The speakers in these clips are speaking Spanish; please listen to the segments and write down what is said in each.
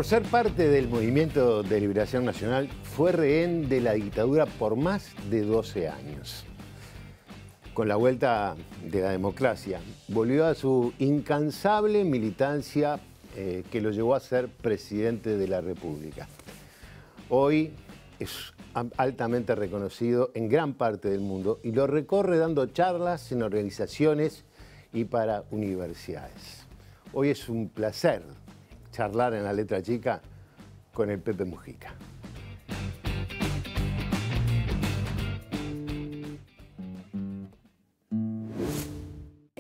Por ser parte del Movimiento de Liberación Nacional, fue rehén de la dictadura por más de 12 años. Con la vuelta de la democracia, volvió a su incansable militancia que lo llevó a ser presidente de la República. Hoy es altamente reconocido en gran parte del mundo y lo recorre dando charlas en organizaciones y para universidades. Hoy es un placer charlar en La Letra Chica con el Pepe Mujica.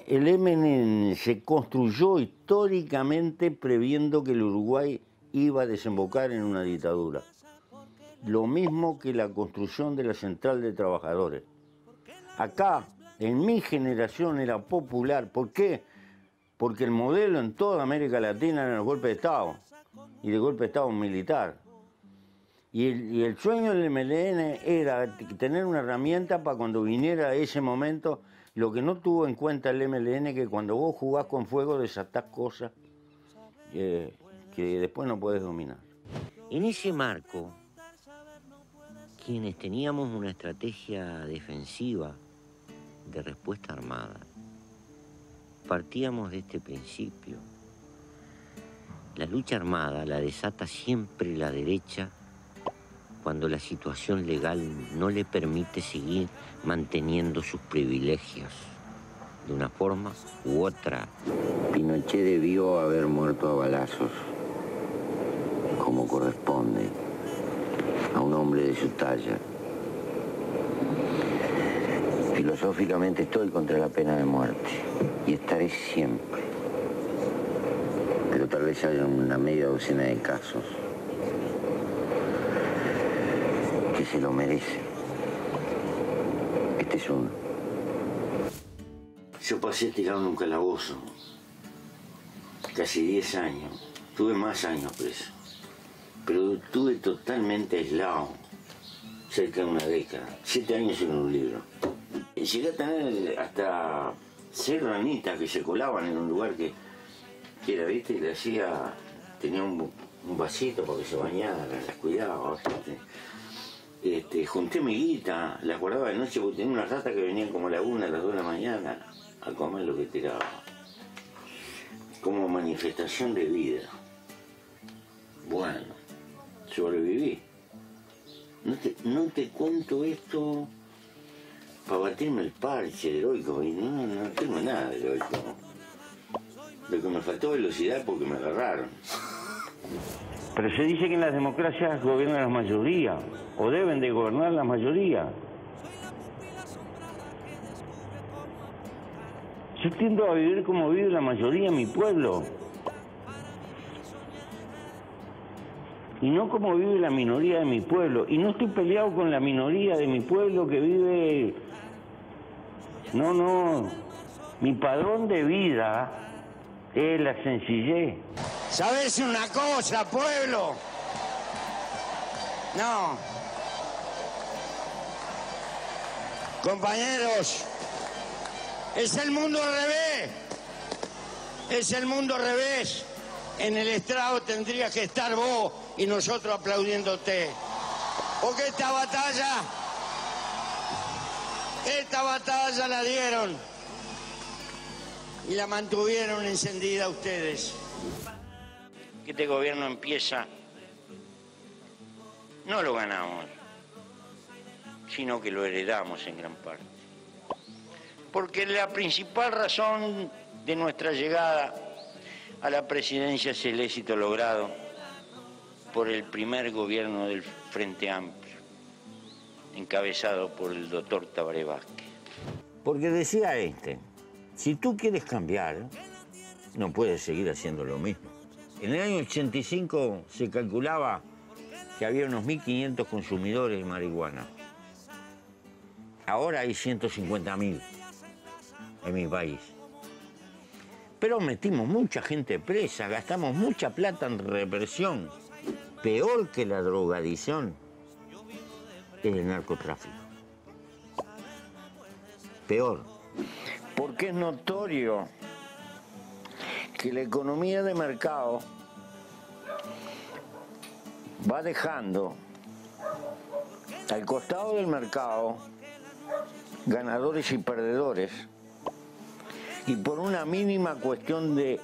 El MN se construyó históricamente previendo que el Uruguay iba a desembocar en una dictadura. Lo mismo que la construcción de la Central de Trabajadores. Acá, en mi generación, era popular. ¿Por qué? Porque el modelo en toda América Latina era el golpe de Estado, y de golpe de Estado militar. Y el sueño del MLN era tener una herramienta para cuando viniera ese momento. Lo que no tuvo en cuenta el MLN, que cuando vos jugás con fuego desatás cosas que después no podés dominar. En ese marco, quienes teníamos una estrategia defensiva de respuesta armada, partíamos de este principio. La lucha armada la desata siempre la derecha cuando la situación legal no le permite seguir manteniendo sus privilegios de una forma u otra. Pinochet debió haber muerto a balazos, como corresponde a un hombre de su talla. Filosóficamente estoy contra la pena de muerte y estaré siempre. Pero tal vez haya una media docena de casos que se lo merecen. Este es uno. Yo pasé tirado en un calabozo casi 10 años. Tuve más años preso, pero estuve totalmente aislado, cerca de una década. 7 años en un libro. Llegué a tener hasta 6 ranitas que se colaban en un lugar que era, ¿viste? Y le hacía, tenía un vasito para que se bañara, las cuidaba, ¿viste? Junté mi guita, las guardaba de noche porque tenía una rata que venían como a la 1, a las 2 de la mañana a comer lo que tiraba. Como manifestación de vida. Bueno, sobreviví. No te cuento esto para batirme el parche heroico, y no tengo nada de heroico. Lo que me faltó velocidad porque me agarraron. Pero se dice que en las democracias gobiernan la mayoría, o deben de gobernar la mayoría. Yo tiendo a vivir como vive la mayoría en mi pueblo. Y no como vive la minoría de mi pueblo. Y no estoy peleado con la minoría de mi pueblo que vive... No. Mi padrón de vida es la sencillez. ¿Sabes una cosa, pueblo? No. Compañeros, es el mundo al revés. Es el mundo al revés. En el estrado tendrías que estar vos y nosotros aplaudiéndote. Porque esta batalla la dieron y la mantuvieron encendida ustedes. Que este gobierno empieza, no lo ganamos, sino que lo heredamos en gran parte. Porque la principal razón de nuestra llegada a la presidencia es el éxito logrado por el primer gobierno del Frente Amplio, encabezado por el doctor Tabaré Vázquez. Porque decía si tú quieres cambiar, no puedes seguir haciendo lo mismo. En el año 85 se calculaba que había unos 1.500 consumidores de marihuana. Ahora hay 150.000 en mi país. Pero metimos mucha gente presa, gastamos mucha plata en represión. Peor que la drogadicción es el narcotráfico. Peor. Porque es notorio que la economía de mercado va dejando al costado del mercado ganadores y perdedores, y por una mínima cuestión de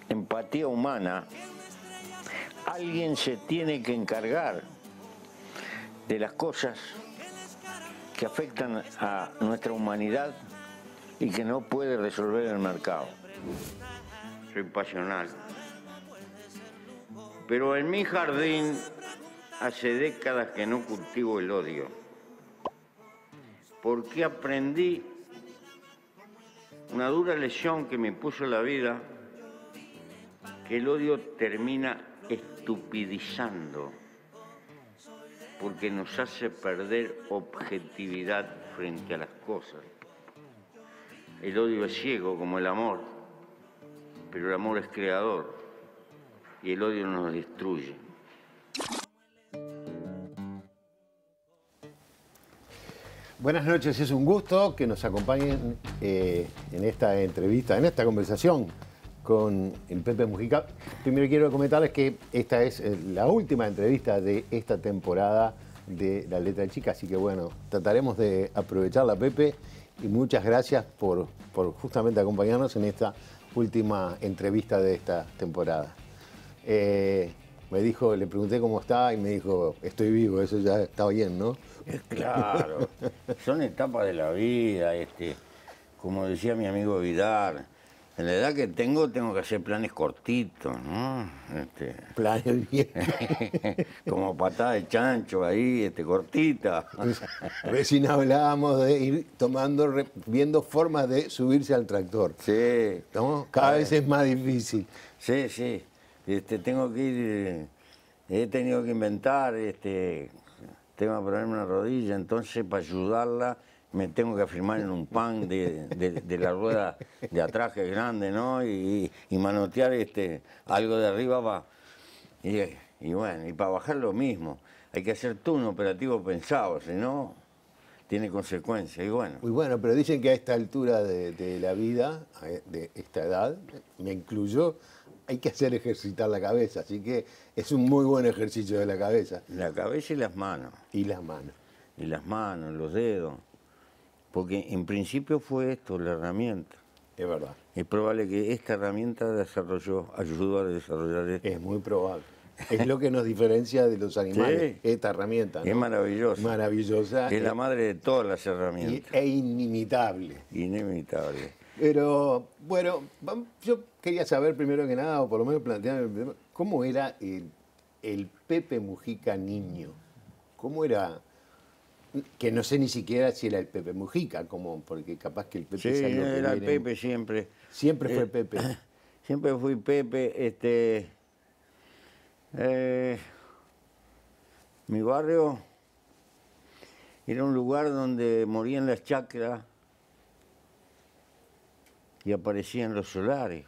empatía humana, alguien se tiene que encargar de las cosas que afectan a nuestra humanidad y que no puede resolver el mercado. Soy pasional. Pero en mi jardín hace décadas que no cultivo el odio, porque aprendí una dura lección que me puso la vida, que el odio termina estupidizando, porque nos hace perder objetividad frente a las cosas. El odio es ciego como el amor, pero el amor es creador y el odio nos destruye. Buenas noches, es un gusto que nos acompañen en esta entrevista, en esta conversación con el Pepe Mujica. Primero quiero comentarles que esta es la última entrevista de esta temporada de La Letra Chica, así que bueno, trataremos de aprovecharla, Pepe, y muchas gracias por justamente acompañarnos en esta última entrevista de esta temporada. Me dijo, le pregunté cómo está y me dijo, estoy vivo, eso ya está bien, ¿no? Claro, son etapas de la vida, como decía mi amigo Vidal, en la edad que tengo que hacer planes cortitos, ¿no? Planes bien. Como patada de chancho ahí, cortita. Recién hablábamos de ir viendo formas de subirse al tractor. Sí. ¿No? Cada vez es más difícil. Sí, sí. Tengo que ir, he tenido que inventar, tengo que ponerme una rodilla, entonces para ayudarla me tengo que afirmar en un pan de la rueda de atrás, que es grande, ¿no? Y manotear algo de arriba y bueno, y para bajar lo mismo. Hay que hacer todo un operativo pensado, si no, tiene consecuencias. Y bueno. Muy bueno, pero dicen que a esta altura de la vida, de esta edad, me incluyo, hay que hacer ejercitar la cabeza, así que es un muy buen ejercicio de la cabeza. La cabeza y las manos. Y las manos. Y las manos, los dedos. Porque en principio fue esto, la herramienta. Es verdad. Es probable que esta herramienta ayudó a desarrollar esto. Es muy probable. Es lo que nos diferencia de los animales, sí. Esta herramienta, ¿no? Es maravillosa. Maravillosa. Es la madre de todas las herramientas. E inimitable. Inimitable. Pero, bueno, yo quería saber primero que nada, o por lo menos plantearme, ¿cómo era el Pepe Mujica niño? ¿Cómo era? Que no sé ni siquiera si era el Pepe Mujica, porque capaz que el Pepe... Sí, era el Pepe siempre. Siempre fue Pepe. Siempre fui Pepe. Mi barrio era un lugar donde morían las chacras y aparecían los solares.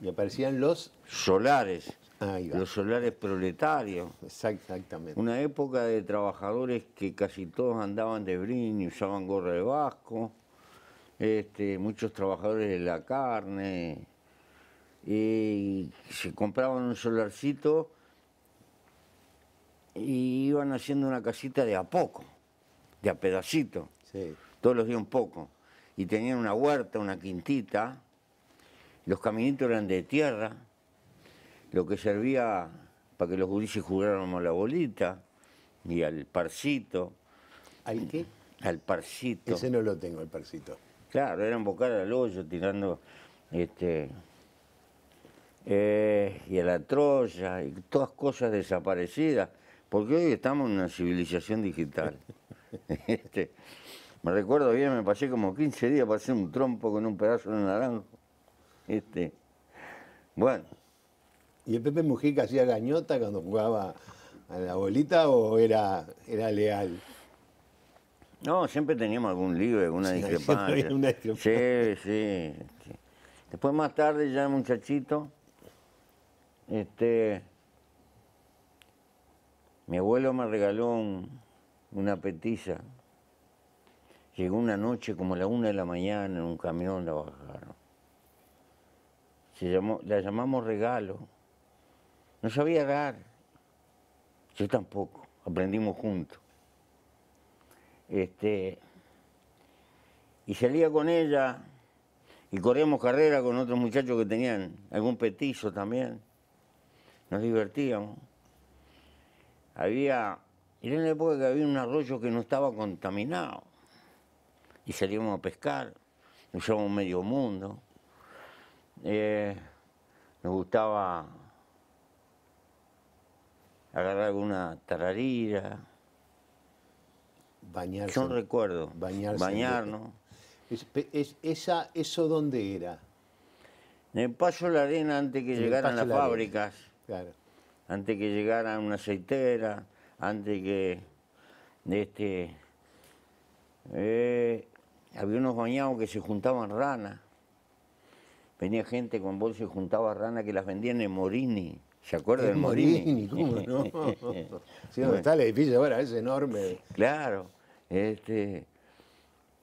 Y aparecían los... Solares. Ahí va. Los solares proletarios. Exactamente. Una época de trabajadores que casi todos andaban de brini, usaban gorra de vasco, muchos trabajadores de la carne, y se compraban un solarcito y iban haciendo una casita de a poco, de a pedacito, sí. Todos los días un poco. Y tenían una huerta, una quintita, los caminitos eran de tierra, lo que servía para que los gurises jugáramos a la bolita y al parcito. ¿Al qué? Al parcito. Ese no lo tengo, el parcito. Claro, era embocar al hoyo tirando y a la Troya, y todas cosas desaparecidas, porque hoy estamos en una civilización digital. Me recuerdo bien, me pasé como 15 días para hacer un trompo con un pedazo de naranjo. Bueno. ¿Y el Pepe Mujica hacía gañota cuando jugaba a la bolita o era leal? No, siempre teníamos algún lío, alguna discrepancia. Sí. Después más tarde, ya muchachito, mi abuelo me regaló una petiza. Llegó una noche como a la 1 de la mañana en un camión, la bajaron. La llamamos regalo. No sabía agarrar. Yo tampoco, aprendimos juntos. Y salía con ella y corríamos carrera con otros muchachos que tenían algún petizo también. Nos divertíamos. Era en la época que había un arroyo que no estaba contaminado. Y salíamos a pescar, nos llevábamos medio mundo. Nos gustaba agarrar alguna tararira. Bañarse. Yo no recuerdo. Bañarnos. ¿Eso dónde era? En el Paso de la Arena, antes que llegaran las fábricas. Claro. Antes que llegara una aceitera, antes que había unos bañados que se juntaban ranas. Venía gente con bolsa y juntaba ranas que las vendían en Morini. ¿Se acuerdan del Morini? ¿Cómo no? Sí, donde está el edificio ahora, es enorme. Claro,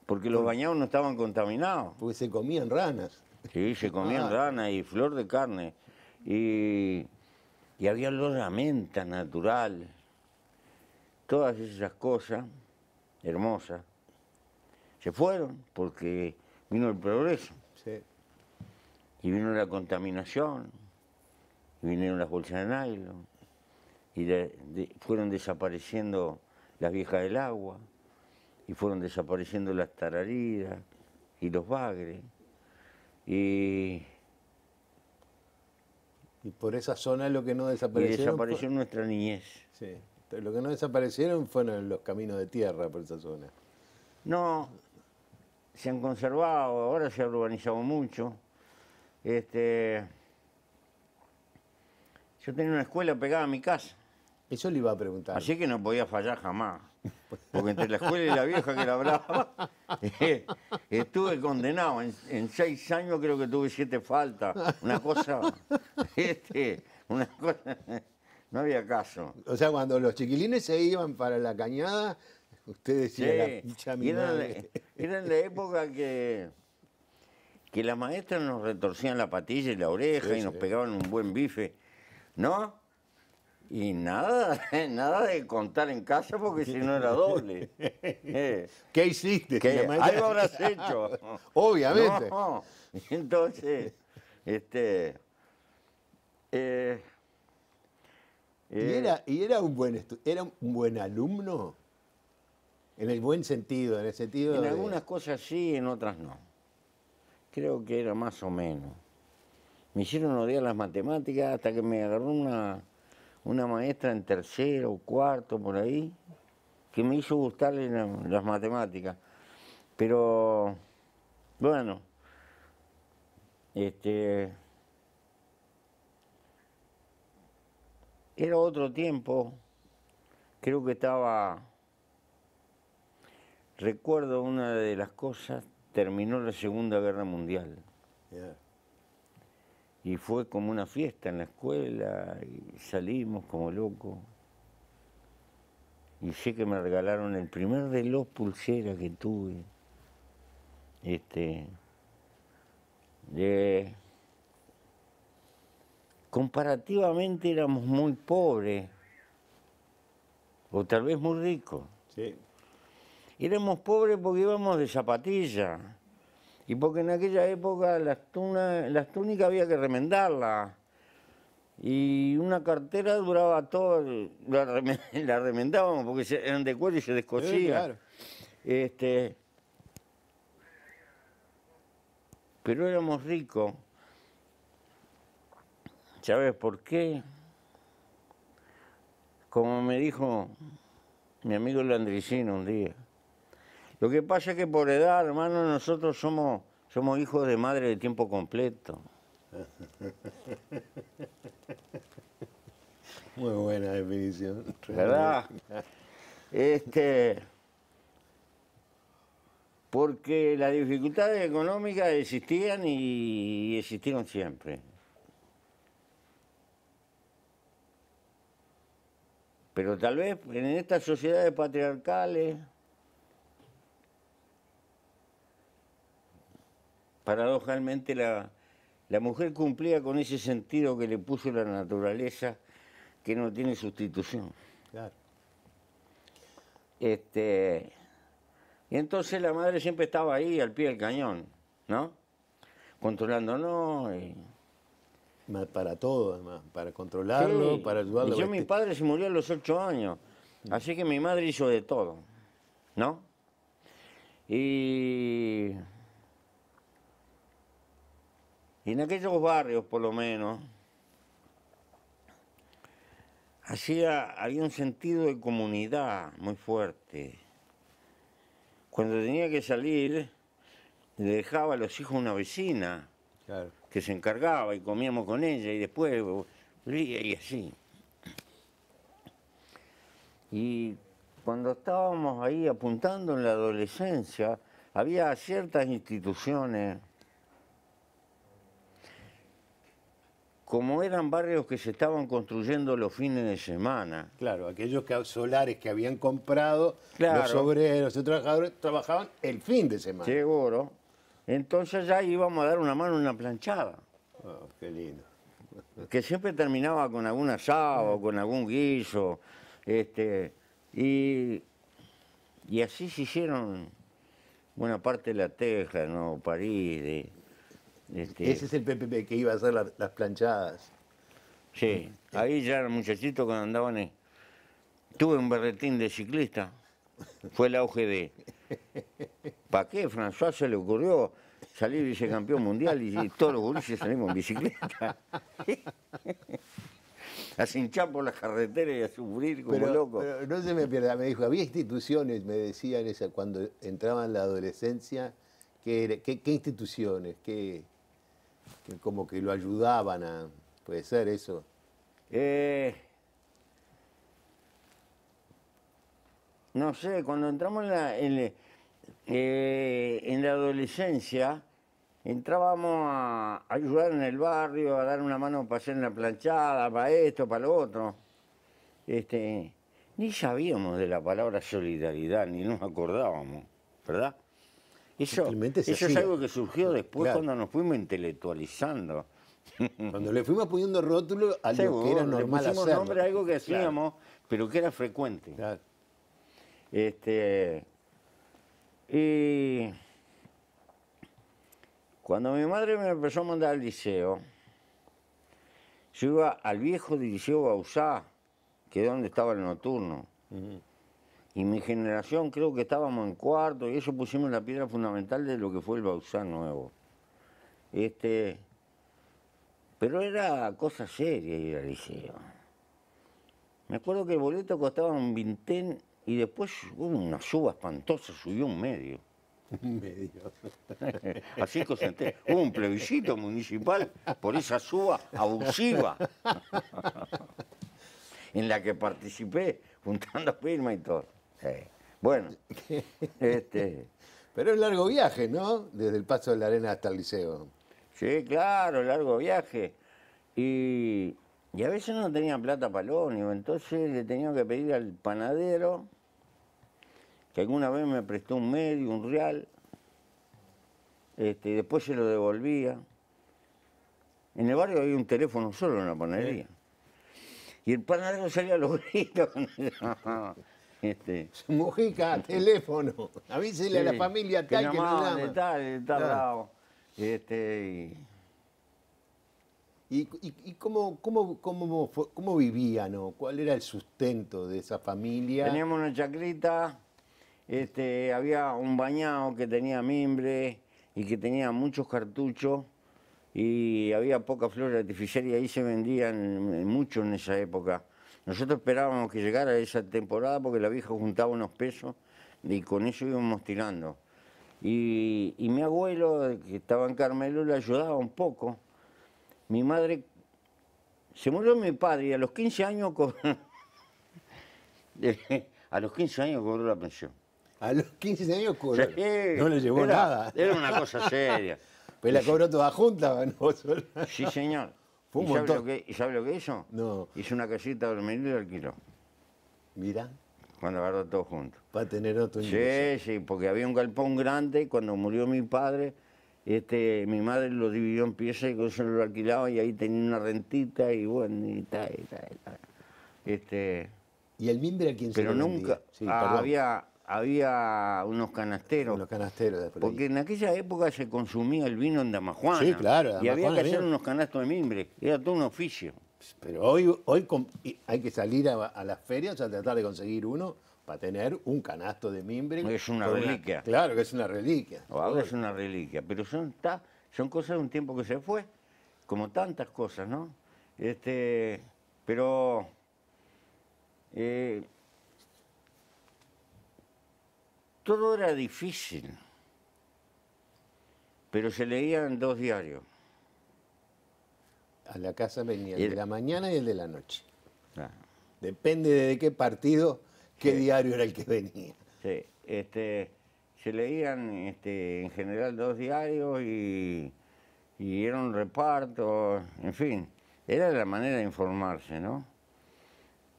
porque los bañados no estaban contaminados. Porque se comían ranas. Sí, se comían ranas y flor de carne. Y había olor a menta natural. Todas esas cosas hermosas se fueron porque vino el progreso. Sí. Y vino la contaminación, y vinieron las bolsas de nylon, y fueron desapareciendo las viejas del agua, y fueron desapareciendo las tarariras y los bagres. Y por esa zona lo que no desaparecieron. Y desapareció nuestra niñez. Sí. Lo que no desaparecieron fueron los caminos de tierra por esa zona. No, se han conservado, ahora se ha urbanizado mucho. Yo tenía una escuela pegada a mi casa. Eso le iba a preguntar. Así que no podía fallar jamás. Porque entre la escuela y la vieja que la brava, estuve condenado. En 6 años creo que tuve 7 faltas. Una cosa, no había caso. O sea, cuando los chiquilines se iban para la cañada, usted decía la pincha mi madre. Era en la época que las maestras nos retorcían la patilla y la oreja y nos pegaban un buen bife, ¿no? Y nada de contar en casa porque si no era doble. ¿Qué hiciste? Algo habrás hecho. Obviamente. No. Entonces, ¿Y era un buen alumno? En el buen sentido, en el sentido en algunas cosas sí, en otras no. Creo que era más o menos. Me hicieron odiar las matemáticas hasta que me agarró una maestra en tercero o cuarto, por ahí, que me hizo gustarle las matemáticas. Pero, bueno, era otro tiempo. Creo que recuerdo una de las cosas, terminó la Segunda Guerra Mundial. Yeah. Y fue como una fiesta en la escuela, y salimos como locos. Y sé que me regalaron el primer reloj pulsera que tuve. Comparativamente éramos muy pobres, o tal vez muy ricos. Sí. Éramos pobres porque íbamos de zapatilla. Y porque en aquella época las túnicas había que remendarlas. Y una cartera duraba todo, la remendábamos porque eran de cuero y se descosían. Sí, claro. Pero éramos ricos. ¿Sabes por qué? Como me dijo mi amigo Landricino un día. Lo que pasa es que por edad, hermano, nosotros somos hijos de madre de tiempo completo. Muy buena definición. ¿Verdad? Porque las dificultades económicas existían y existieron siempre. Pero tal vez en estas sociedades patriarcales, paradójicamente la mujer cumplía con ese sentido que le puso la naturaleza que no tiene sustitución. Claro. Y entonces la madre siempre estaba ahí al pie del cañón, ¿no? Controlándonos. Para todo, además, para controlarlo, Sí, para ayudarlo. y mi padre se murió a los 8 años, así que mi madre hizo de todo, ¿no? Y en aquellos barrios, por lo menos, había un sentido de comunidad muy fuerte. Cuando tenía que salir, le dejaba a los hijos una vecina, Claro. que se encargaba y comíamos con ella y después volvía y así. Y cuando estábamos ahí apuntando en la adolescencia, había ciertas instituciones, como eran barrios que se estaban construyendo los fines de semana. Claro, aquellos solares que habían comprado, Claro. los obreros, los trabajadores, trabajaban el fin de semana. Seguro. Entonces ya íbamos a dar una mano en una planchada, Oh, qué lindo. que siempre terminaba con algún asado, o con algún guiso, y así se hicieron buena parte de La Teja, ¿no? París, Ese es el PPP que iba a hacer las planchadas. sí, ahí ya los muchachitos cuando andaban tuve un berretín de ciclista, fue el auge de... ¿Para qué François se le ocurrió salir vicecampeón mundial y todos los gurises salimos en bicicleta? A cinchar por las carreteras y a sufrir como locos. Pero no se me pierda, me dijo, había instituciones, me decían cuando entraba en la adolescencia, ¿qué instituciones? Que como que lo ayudaban a... ¿Puede ser eso? No sé, cuando entramos en la adolescencia, entrábamos a ayudar en el barrio, a dar una mano para hacer la planchada, para esto, para lo otro. Ni sabíamos de la palabra solidaridad, ni nos acordábamos, ¿verdad? Eso Simplemente se es hacía. algo que surgió después Claro. cuando nos fuimos intelectualizando. Cuando le fuimos poniendo rótulo a lo que Seguro, era le normal pusimos hacerlo. nombre a algo que Claro, hacíamos, pero que era frecuente. claro. Y cuando mi madre me empezó a mandar al liceo, yo iba al viejo Liceo Bauzá, que es donde estaba el nocturno. Y mi generación creo que estábamos en cuarto, y eso pusimos la piedra fundamental de lo que fue el Bauzá nuevo. Pero era cosa seria ir al liceo. Me acuerdo que el boleto costaba un vintén y después hubo una suba espantosa, subió un medio. Medio. Así que senté. Hubo un plebiscito municipal por esa suba abusiva en la que participé juntando firmas y todo. Bueno, Pero es largo viaje, ¿no? Desde el Paso de la Arena hasta el liceo. sí, claro, largo viaje. Y a veces no tenía plata para el ómnibus, entonces le tenía que pedir al panadero, que alguna vez me prestó un medio, un real, después se lo devolvía. En el barrio había un teléfono solo en la panadería. Y el panadero salía a los gritos. Mujica, teléfono. Avísele a la familia que tal que nos llamaban llama. de tal Claro. lado. ¿Y cómo vivían o cuál era el sustento de esa familia? Teníamos una chacrita, había un bañado que tenía mimbre y que tenía muchos cartuchos y había poca flor artificial y ahí se vendían mucho en esa época. Nosotros esperábamos que llegara esa temporada porque la vieja juntaba unos pesos y con eso íbamos tirando. Y mi abuelo, que estaba en Carmelo, le ayudaba un poco. Mi madre, se murió mi padre y a los 15 años cobró, a los 15 años cobró la pensión. A los 15 años cobró. Sí, No le llevó nada. Era una cosa seria. Pues la cobró toda junta, ¿no? Sola. Sí, señor. Fue un ¿Y sabe montón. lo que hizo? No. Hizo una casita de dormir y la alquiló, Mirá, cuando agarró todo junto. para tener otro ingreso. Sí, sí, porque había un galpón grande y cuando murió mi padre, mi madre lo dividió en piezas y con eso lo alquilaba y ahí tenía una rentita y bueno, y tal. ¿Y el mimbre a quién se pero lo vendía? nunca Sí, perdón. había unos canasteros. Los canasteros de por ahí. Porque en aquella época se consumía el vino en Damajuana. Sí, claro, Y había Damajuana que hacer había. unos canastos de mimbre. Era todo un oficio. Pero hoy hay que salir a las ferias a tratar de conseguir uno para tener un canasto de mimbre. Es una con reliquia. Claro que es una reliquia. Ahora es una reliquia. Pero son cosas de un tiempo que se fue. Como tantas cosas, ¿no? Pero... todo era difícil. Pero se leían 2 diarios. A la casa venía Y el de la mañana y el de la noche. Claro. Depende de qué partido, qué Sí. diario era el que venía. Sí, se leían en general 2 diarios y era un reparto, en fin, era la manera de informarse, ¿no?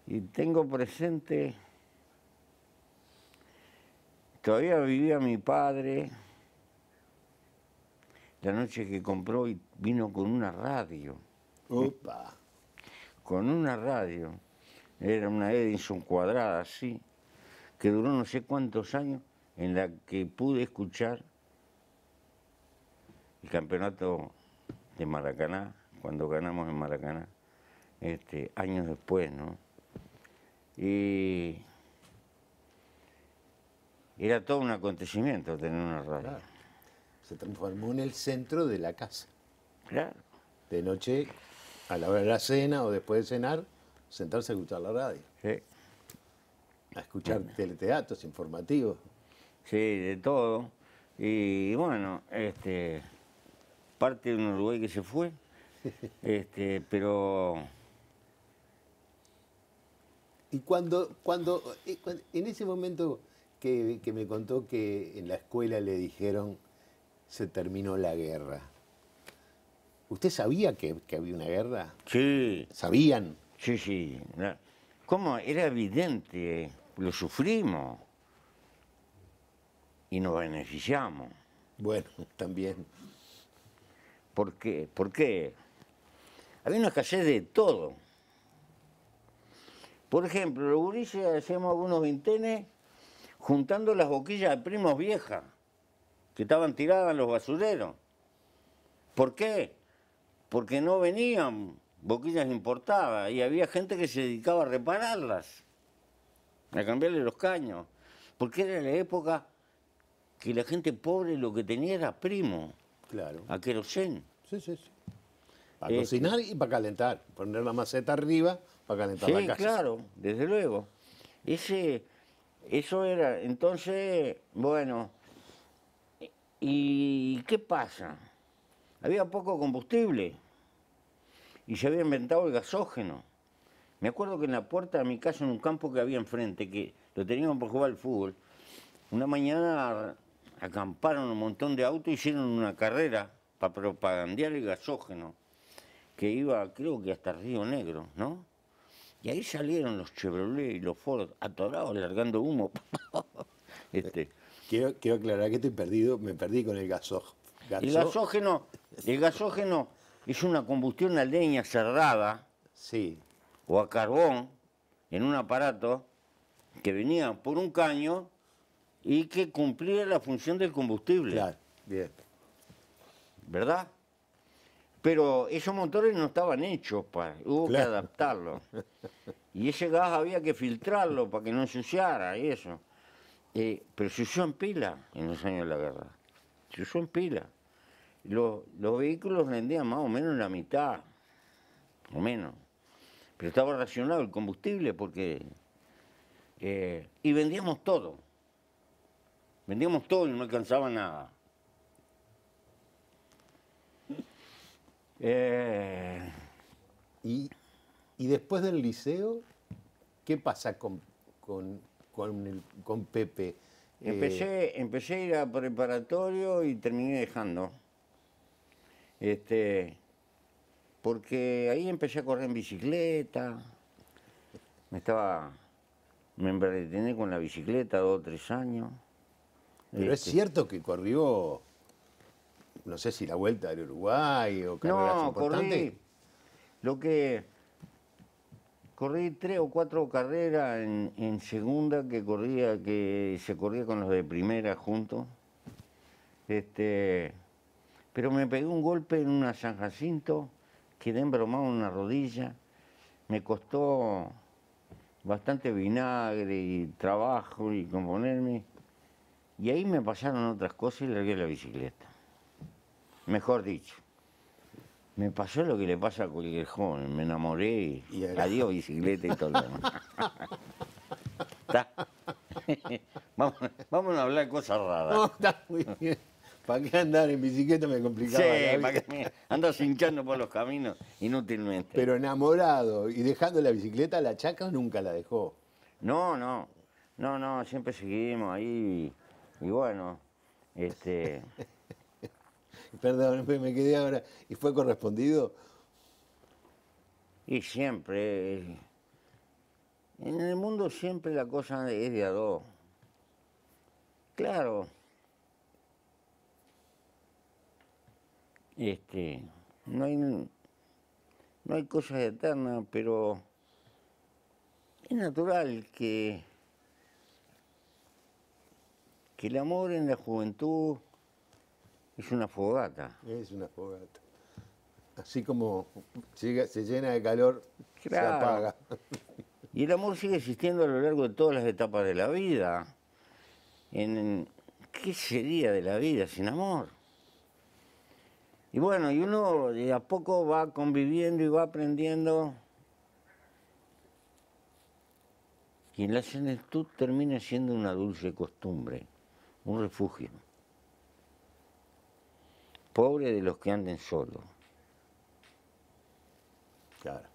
Y tengo presente, todavía vivía mi padre, la noche que compró y vino con una radio, Opa. con una radio, era una Edison cuadrada así, que duró no sé cuántos años, en la que pude escuchar el campeonato de Maracaná, cuando ganamos en Maracaná, años después, ¿no? Y era todo un acontecimiento tener una radio. Claro. Se transformó en el centro de la casa. Claro. De noche, a la hora de la cena o después de cenar, sentarse a escuchar la radio. Sí, A escuchar teleteatros informativos. sí, de todo. Y bueno, parte de un Uruguay que se fue, pero Y en ese momento que me contó que en la escuela le dijeron se terminó la guerra, ¿usted sabía que había una guerra? sí, ¿Sabían? sí, sí. ¿Cómo? Era evidente, lo sufrimos y nos beneficiamos. Bueno, también. ¿Por qué? ¿Por qué? Había una escasez de todo. Por ejemplo, los gurises hacíamos algunos vintenes juntando las boquillas de primos viejas que estaban tiradas en los basureros. ¿Por qué? Porque no venían boquillas importadas y había gente que se dedicaba a repararlas, a cambiarle los caños. Porque era la época que la gente pobre lo que tenía era primo, Claro. a querosén. Sí, sí, sí. Para cocinar y para calentar. Poner la maceta arriba para calentar la Sí, casa. claro, desde luego. Eso era, entonces, bueno, ¿y qué pasa? Había poco combustible y se había inventado el gasógeno. Me acuerdo que en la puerta de mi casa, en un campo que había enfrente, que lo teníamos por jugar al fútbol, una mañana acamparon un montón de autos y hicieron una carrera para propagandear el gasógeno, que iba, creo que hasta Río Negro, ¿no? Y ahí salieron los Chevrolet y los Ford atorados, largando humo. Quiero aclarar que estoy perdido, me perdí con el gasógeno. El gasógeno es una combustión a leña cerrada Sí, o a carbón en un aparato que venía por un caño y que cumplía la función del combustible, claro, bien. ¿verdad? Pero esos motores no estaban hechos, hubo que Claro. adaptarlos. Y ese gas había que filtrarlo para que no ensuciara y eso. Pero se usó en pila en los años de la guerra. Se usó en pila. Los vehículos rendían más o menos la mitad, o menos. Pero estaba racionado el combustible porque... y vendíamos todo. Vendíamos todo y no alcanzaba nada. Y después del liceo, ¿qué pasa con Pepe? Empecé a ir a preparatorio y terminé dejando. Porque ahí empecé a correr en bicicleta. Me entretené con la bicicleta 2 o 3 años. Pero es cierto que corrió, no sé si la Vuelta del Uruguay o carreras No, importantes. corrí. Lo que corrí 3 o 4 carreras en segunda que se corría con los de primera juntos. Pero me pegué un golpe en una San Jacinto, quedé embromado en una rodilla, me costó bastante vinagre y trabajo y componerme. Y ahí me pasaron otras cosas y largué la bicicleta. Mejor dicho, me pasó lo que le pasa a cualquier joven, me enamoré y adiós bicicleta y todo lo demás. ¿Está? Vamos a hablar de cosas raras. No, está muy bien. ¿Para qué andar en bicicleta me complicaba? Sí, para que andas hinchando por los caminos inútilmente. Pero enamorado y dejando la bicicleta, la Chaca nunca la dejó. No, siempre seguimos ahí y bueno, Perdón, me quedé ahora. ¿Y fue correspondido? Y siempre, en el mundo siempre la cosa es de a dos. Claro. No hay cosas eternas, pero es natural que el amor en la juventud es una fogata. Es una fogata. Así como se llena de calor, se Claro. apaga. Y el amor sigue existiendo a lo largo de todas las etapas de la vida. ¿Qué sería de la vida sin amor? Y bueno, y uno de a poco va conviviendo y va aprendiendo. Y en la senectud termina siendo una dulce costumbre, un refugio. Pobre de los que anden solos. Claro.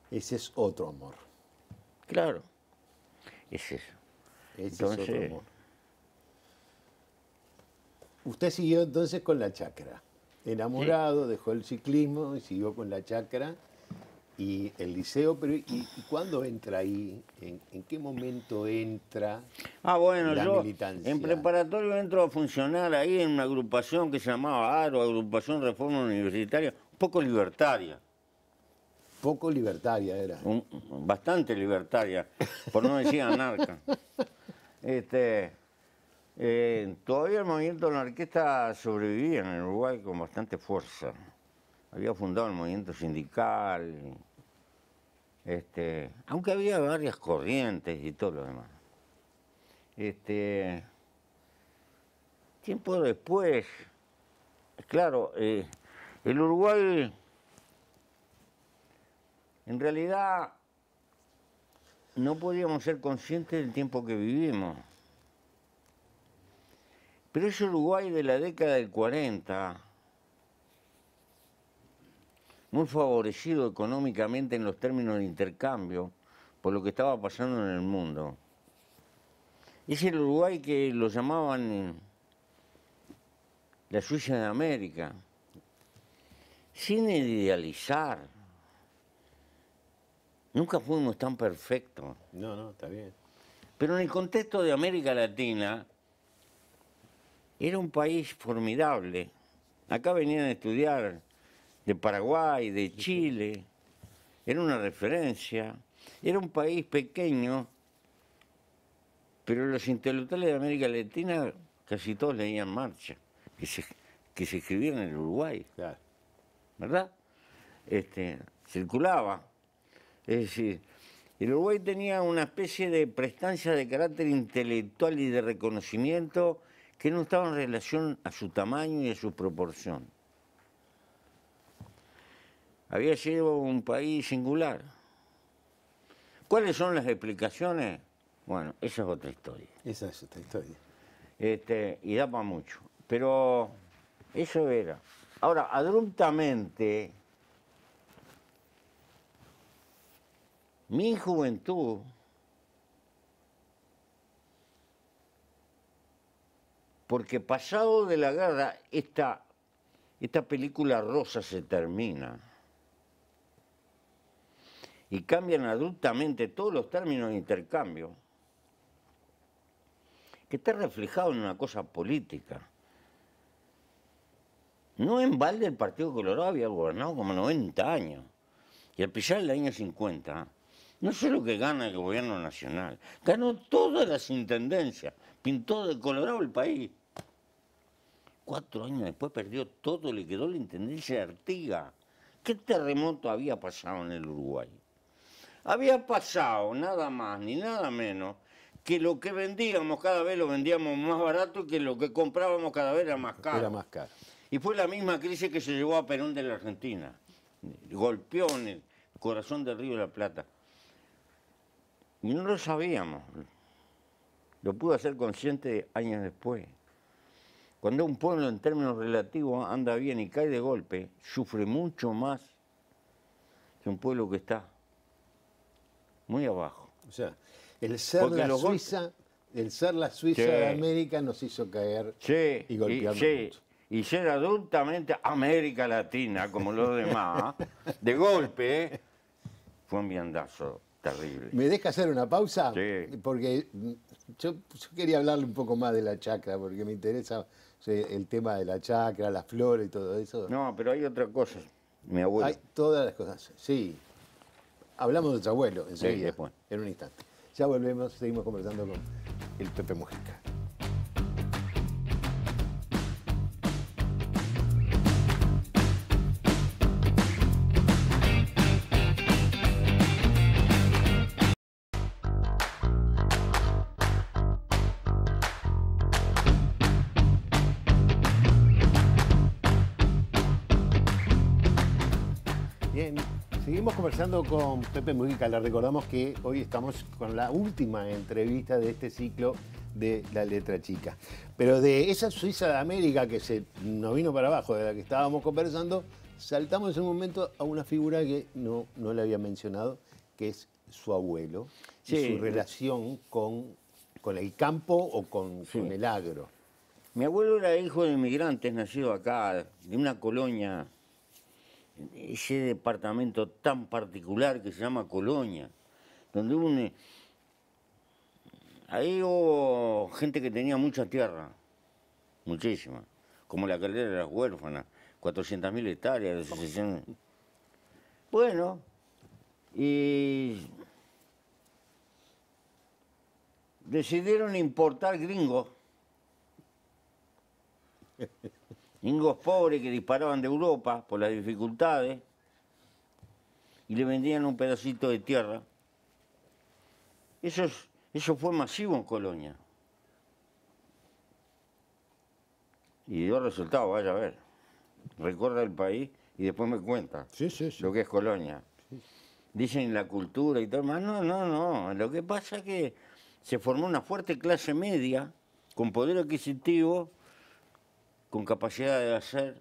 Ese es otro amor. Claro, es eso. Ese es otro amor. Usted siguió entonces con la chacra. Enamorado, sí. Dejó el ciclismo y siguió con la chacra y el liceo. Pero ¿y cuándo entra ahí? ¿En qué momento entra la militancia? En preparatorio entro a funcionar ahí en una agrupación que se llamaba ARO, Agrupación Reforma Universitaria, un poco libertaria. Poco libertaria era. Bastante libertaria, por no decir anarca. Todavía el movimiento anarquista sobrevivía en el Uruguay con bastante fuerza. Había fundado el movimiento sindical, aunque había varias corrientes y todo lo demás. Tiempo después, claro, el Uruguay en realidad no podíamos ser conscientes del tiempo que vivimos. Pero ese Uruguay de la década del 40, muy favorecido económicamente en los términos de intercambio por lo que estaba pasando en el mundo. Es el Uruguay que lo llamaban la Suiza de América, sin idealizar. Nunca fuimos tan perfectos. No, está bien. Pero en el contexto de América Latina, era un país formidable. Acá venían a estudiar de Paraguay, de Chile. Era una referencia. Era un país pequeño, pero los intelectuales de América Latina casi todos leían Marcha, que se escribían en el Uruguay. Claro. ¿Verdad? Circulaba. Es decir, el Uruguay tenía una especie de prestancia de carácter intelectual y de reconocimiento que no estaba en relación a su tamaño y a su proporción. Había sido un país singular. ¿Cuáles son las explicaciones? Bueno, esa es otra historia. Esa es otra historia. Y da para mucho. Pero eso era. Ahora, abruptamente, mi juventud porque pasado de la guerra, esta película rosa se termina. Y cambian abruptamente todos los términos de intercambio, que está reflejado en una cosa política. No en balde el Partido Colorado había gobernado como 90 años. Y al pisar el año 50, no solo que gana el gobierno nacional, ganó todas las intendencias, pintó de colorado el país. 4 años después perdió todo, le quedó la intendencia de Artigas. ¿Qué terremoto había pasado en el Uruguay? Había pasado nada más ni nada menos que lo que vendíamos cada vez lo vendíamos más barato, que lo que comprábamos cada vez era más caro. Era más caro. Y fue la misma crisis que se llevó a Perón de la Argentina. Golpeó en el corazón del Río de la Plata. Y no lo sabíamos. Lo pude hacer consciente años después. Cuando un pueblo en términos relativos anda bien y cae de golpe, sufre mucho más que un pueblo que está muy abajo. O sea, el ser la Suiza Sí. de América nos hizo caer Sí, y golpearnos mucho. y ser adultamente América Latina, como los demás, de golpe, fue un viandazo terrible. ¿Me deja hacer una pausa? Sí. Porque yo quería hablarle un poco más de la chacra, porque me interesa el tema de la chacra, la flora y todo eso. No, pero hay otra cosa, mi abuelo. Hay todas las cosas, sí. Hablamos de tu abuelo enseguida, después. en un instante. Ya volvemos, seguimos conversando con el Pepe Mujica. Bien, seguimos conversando con Pepe Mujica. Le recordamos que hoy estamos con la última entrevista de este ciclo de La Letra Chica. Pero de esa Suiza de América que se nos vino para abajo, de la que estábamos conversando, saltamos en un momento a una figura que no le había mencionado, que es su abuelo, Sí. y su relación con el campo o con el agro. Mi abuelo era hijo de inmigrantes, nacido acá, de una colonia, ese departamento tan particular que se llama Colonia, donde ahí hubo gente que tenía mucha tierra, muchísima, como la Caldera de las Huérfanas, 400.000 hectáreas de sucesión. Bueno, y decidieron importar gringos pobres que disparaban de Europa por las dificultades y le vendían un pedacito de tierra. Eso fue masivo en Colonia. Y dio resultado, vaya a ver. Recorra el país y después me cuenta lo que es Colonia. Dicen la cultura y todo más. No. Lo que pasa es que se formó una fuerte clase media con poder adquisitivo, con capacidad de hacer,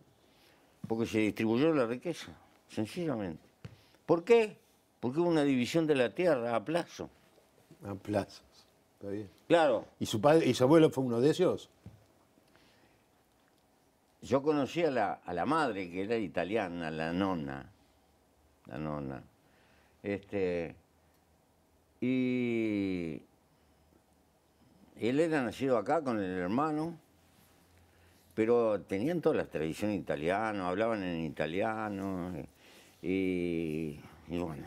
porque se distribuyó la riqueza, sencillamente. ¿Por qué? Porque hubo una división de la tierra a plazo. A plazos, está bien. Claro, ¿Y su padre y su abuelo fue uno de ellos? yo conocí a la madre, que era italiana, la nonna. Y él era nacido acá con el hermano, pero tenían todas las tradiciones italianas, hablaban en italiano, y bueno.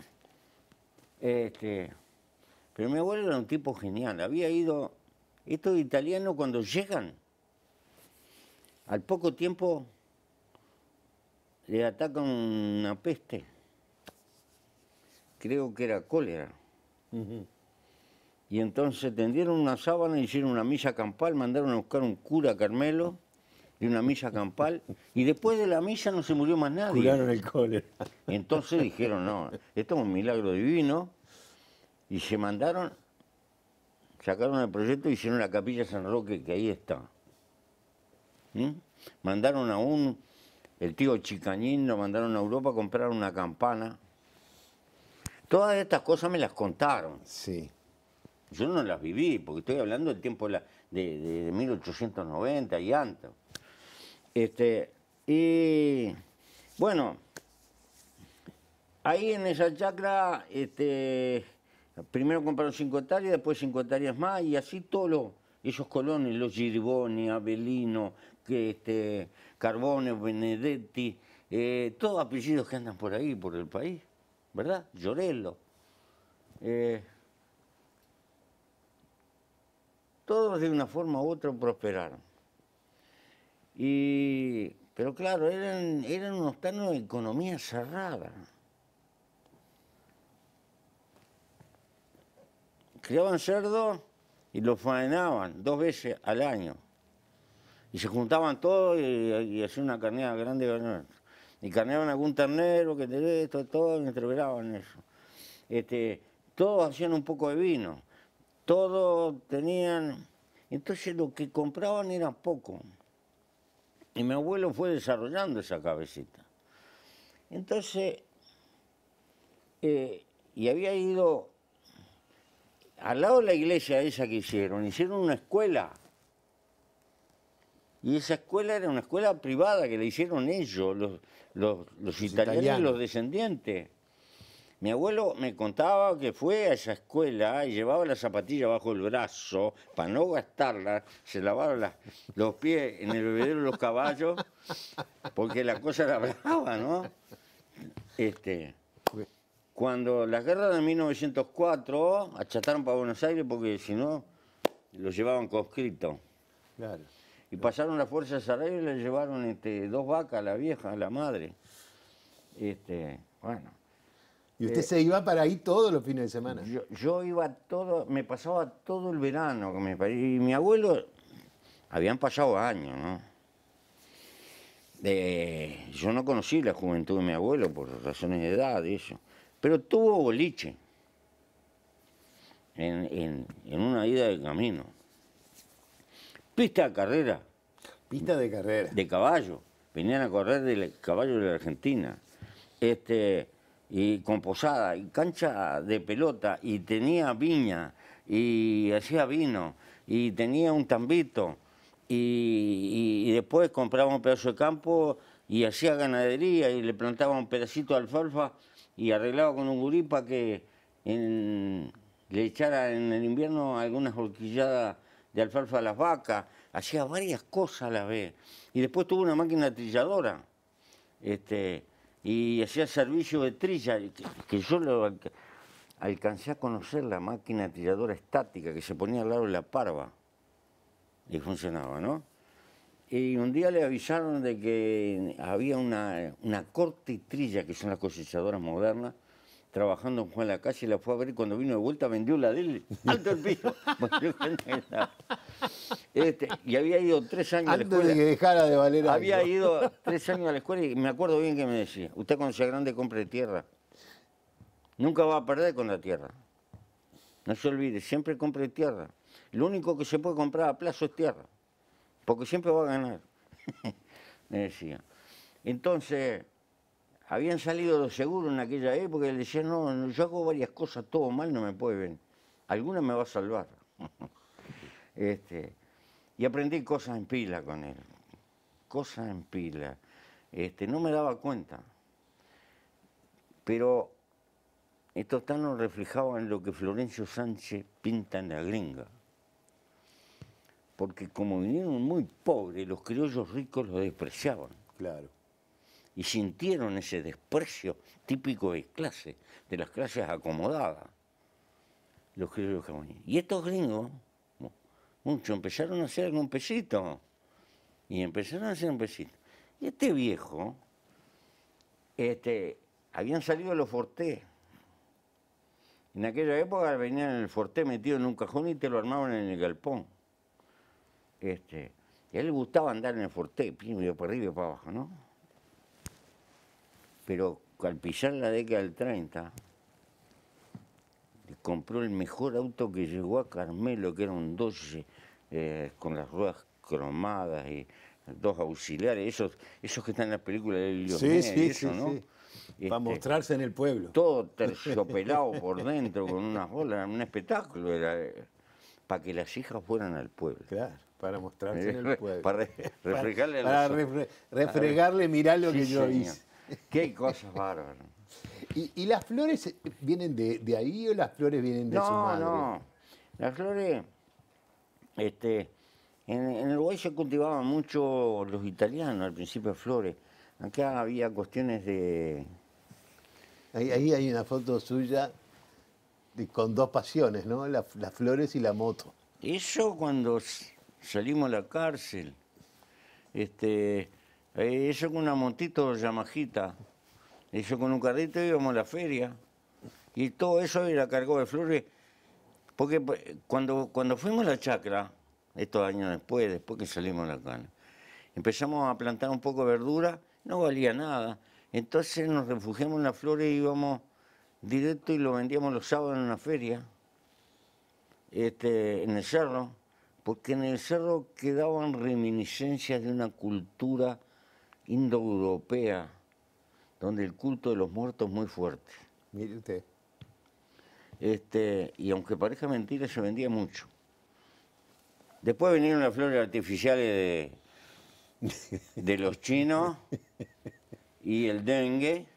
Pero mi abuelo era un tipo genial, había ido, estos italianos cuando llegan, al poco tiempo le atacan una peste, creo que era cólera. Y entonces tendieron una sábana, hicieron una misa campal, mandaron a buscar un cura Carmelo, de una misa campal, y después de la misa no se murió más nadie. Curaron el cólera. Entonces dijeron, no, esto es un milagro divino, y se mandaron, sacaron el proyecto y hicieron la capilla San Roque, que ahí está. Mandaron el tío Chicañín, lo mandaron a Europa a comprar una campana. Todas estas cosas me las contaron. Sí. Yo no las viví, porque estoy hablando del tiempo de 1890 y antes. Y bueno, ahí en esa chacra, primero compraron 5 hectáreas, después 5 hectáreas más, y así todos esos colones, los Girboni, Avelino, Carbone, Benedetti, todos apellidos que andan por ahí, por el país. ¿verdad? Llorelo. Todos de una forma u otra prosperaron. Pero claro, eran unos tanos de economía cerrada. Criaban cerdos y los faenaban 2 veces al año. Y se juntaban todos y hacían una carneada grande. Y carneaban algún ternero, que te esto, todo, y entreveraban eso. Todos hacían un poco de vino. Todos tenían... Entonces lo que compraban era poco. Y mi abuelo fue desarrollando esa cabecita. Entonces, y había ido al lado de la iglesia esa que hicieron una escuela. Y esa escuela era una escuela privada que la hicieron ellos, los italianos y los descendientes. Mi abuelo me contaba que fue a esa escuela y llevaba las zapatillas bajo el brazo para no gastarlas, se lavaba los pies en el bebedero de los caballos, porque la cosa era brava, ¿no? Cuando la guerra de 1904 achataron para Buenos Aires porque si no los llevaban conscriptos. Claro. Y pasaron las fuerzas arabas y le llevaron 2 vacas a la vieja, a la madre. Bueno. ¿Y usted se iba para ahí todos los fines de semana? Yo iba me pasaba todo el verano. Y mi abuelo, habían pasado años, ¿no? Yo no conocí la juventud de mi abuelo por razones de edad y eso. Pero tuvo boliche en una ida de camino. Pista de carrera. Pista de carrera. De caballo. Venían a correr del caballo de la Argentina. Y con posada, y cancha de pelota, y tenía viña, y hacía vino, y tenía un tambito, y después compraba un pedazo de campo y hacía ganadería, y le plantaba un pedacito de alfalfa, y arreglaba con un gurí para que le echara en el invierno algunas horquilladas de alfalfa a las vacas. Hacía varias cosas a la vez. Y después tuvo una máquina trilladora. Y hacía servicio de trilla, que yo alcancé a conocer la máquina trilladora estática que se ponía al lado de la parva y funcionaba, ¿no? Y un día le avisaron de que había una corte y trilla, que son las cosechadoras modernas, trabajando en Juan Lacase, y la fue a ver y cuando vino de vuelta vendió la de él, alto el piso. Y había ido 3 años a la escuela. Antes de que dejara de valer algo. Había ido 3 años a la escuela y me acuerdo bien que me decía, usted cuando sea grande compre tierra. Nunca va a perder con la tierra. No se olvide, siempre compre tierra. Lo único que se puede comprar a plazo es tierra, porque siempre va a ganar, me decía. Entonces, habían salido los seguros en aquella época y le decían, no, yo hago varias cosas, todo mal, no me puede ver. Alguna me va a salvar. Y aprendí cosas en pila con él, cosas en pila. No me daba cuenta, pero estos tanos reflejaban lo que Florencio Sánchez pinta en La Gringa. Porque como vinieron muy pobres, los criollos ricos los despreciaban. Claro. Y sintieron ese desprecio típico de clase, de las clases acomodadas, los criollos jamoneros. Y estos gringos, muchos, empezaron a hacer un pesito. Y empezaron a hacer un pesito. Y este viejo, habían salido los Fortés. En aquella época venían en el Forté metido en un cajón y te lo armaban en el galpón. Y a él le gustaba andar en el Forté, primero para arriba y para abajo, ¿no? Pero al pisar la década del 30, le compró el mejor auto que llegó a Carmelo, que era un Dodge con las ruedas cromadas y 2 auxiliares, esos que están en las películas de Lionel, ¿no? Sí. Para mostrarse en el pueblo. Todo terciopelado por dentro, con unas bolas, un espectáculo, era para que las hijas fueran al pueblo. Claro, para mostrarse en el pueblo. Para refregarle refregarle, mirá lo que yo hice. Qué cosas bárbaras. ¿Y las flores vienen de ahí o las flores vienen de su madre? No, las flores, en Uruguay se cultivaban mucho los italianos al principio flores. Acá había cuestiones de Ahí hay una foto suya con dos pasiones, ¿no? Las flores y la moto. Eso cuando salimos a la cárcel, eso con una motito Yamajita, eso con un carrito íbamos a la feria, y todo eso era cargado de flores, porque cuando fuimos a la chacra, estos años después que salimos a la cana, empezamos a plantar un poco de verdura, no valía nada, entonces nos refugiamos en las flores y íbamos directo y lo vendíamos los sábados en una feria. En el cerro, porque en el cerro quedaban reminiscencias de una cultura indoeuropea, donde el culto de los muertos es muy fuerte. Mire usted. Y aunque parezca mentira, se vendía mucho. Después vinieron las flores artificiales de los chinos y el dengue.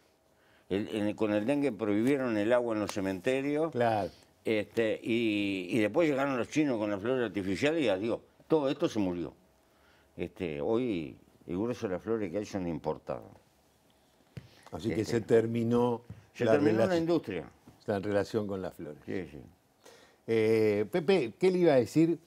Con el dengue prohibieron el agua en los cementerios. Claro. Y después llegaron los chinos con las flores artificiales y adiós. Todo esto se murió. Hoy el grueso de las flores que hay son importadas. Así que se terminó la industria. La relación con las flores. Sí, sí. Pepe, ¿qué le iba a decir?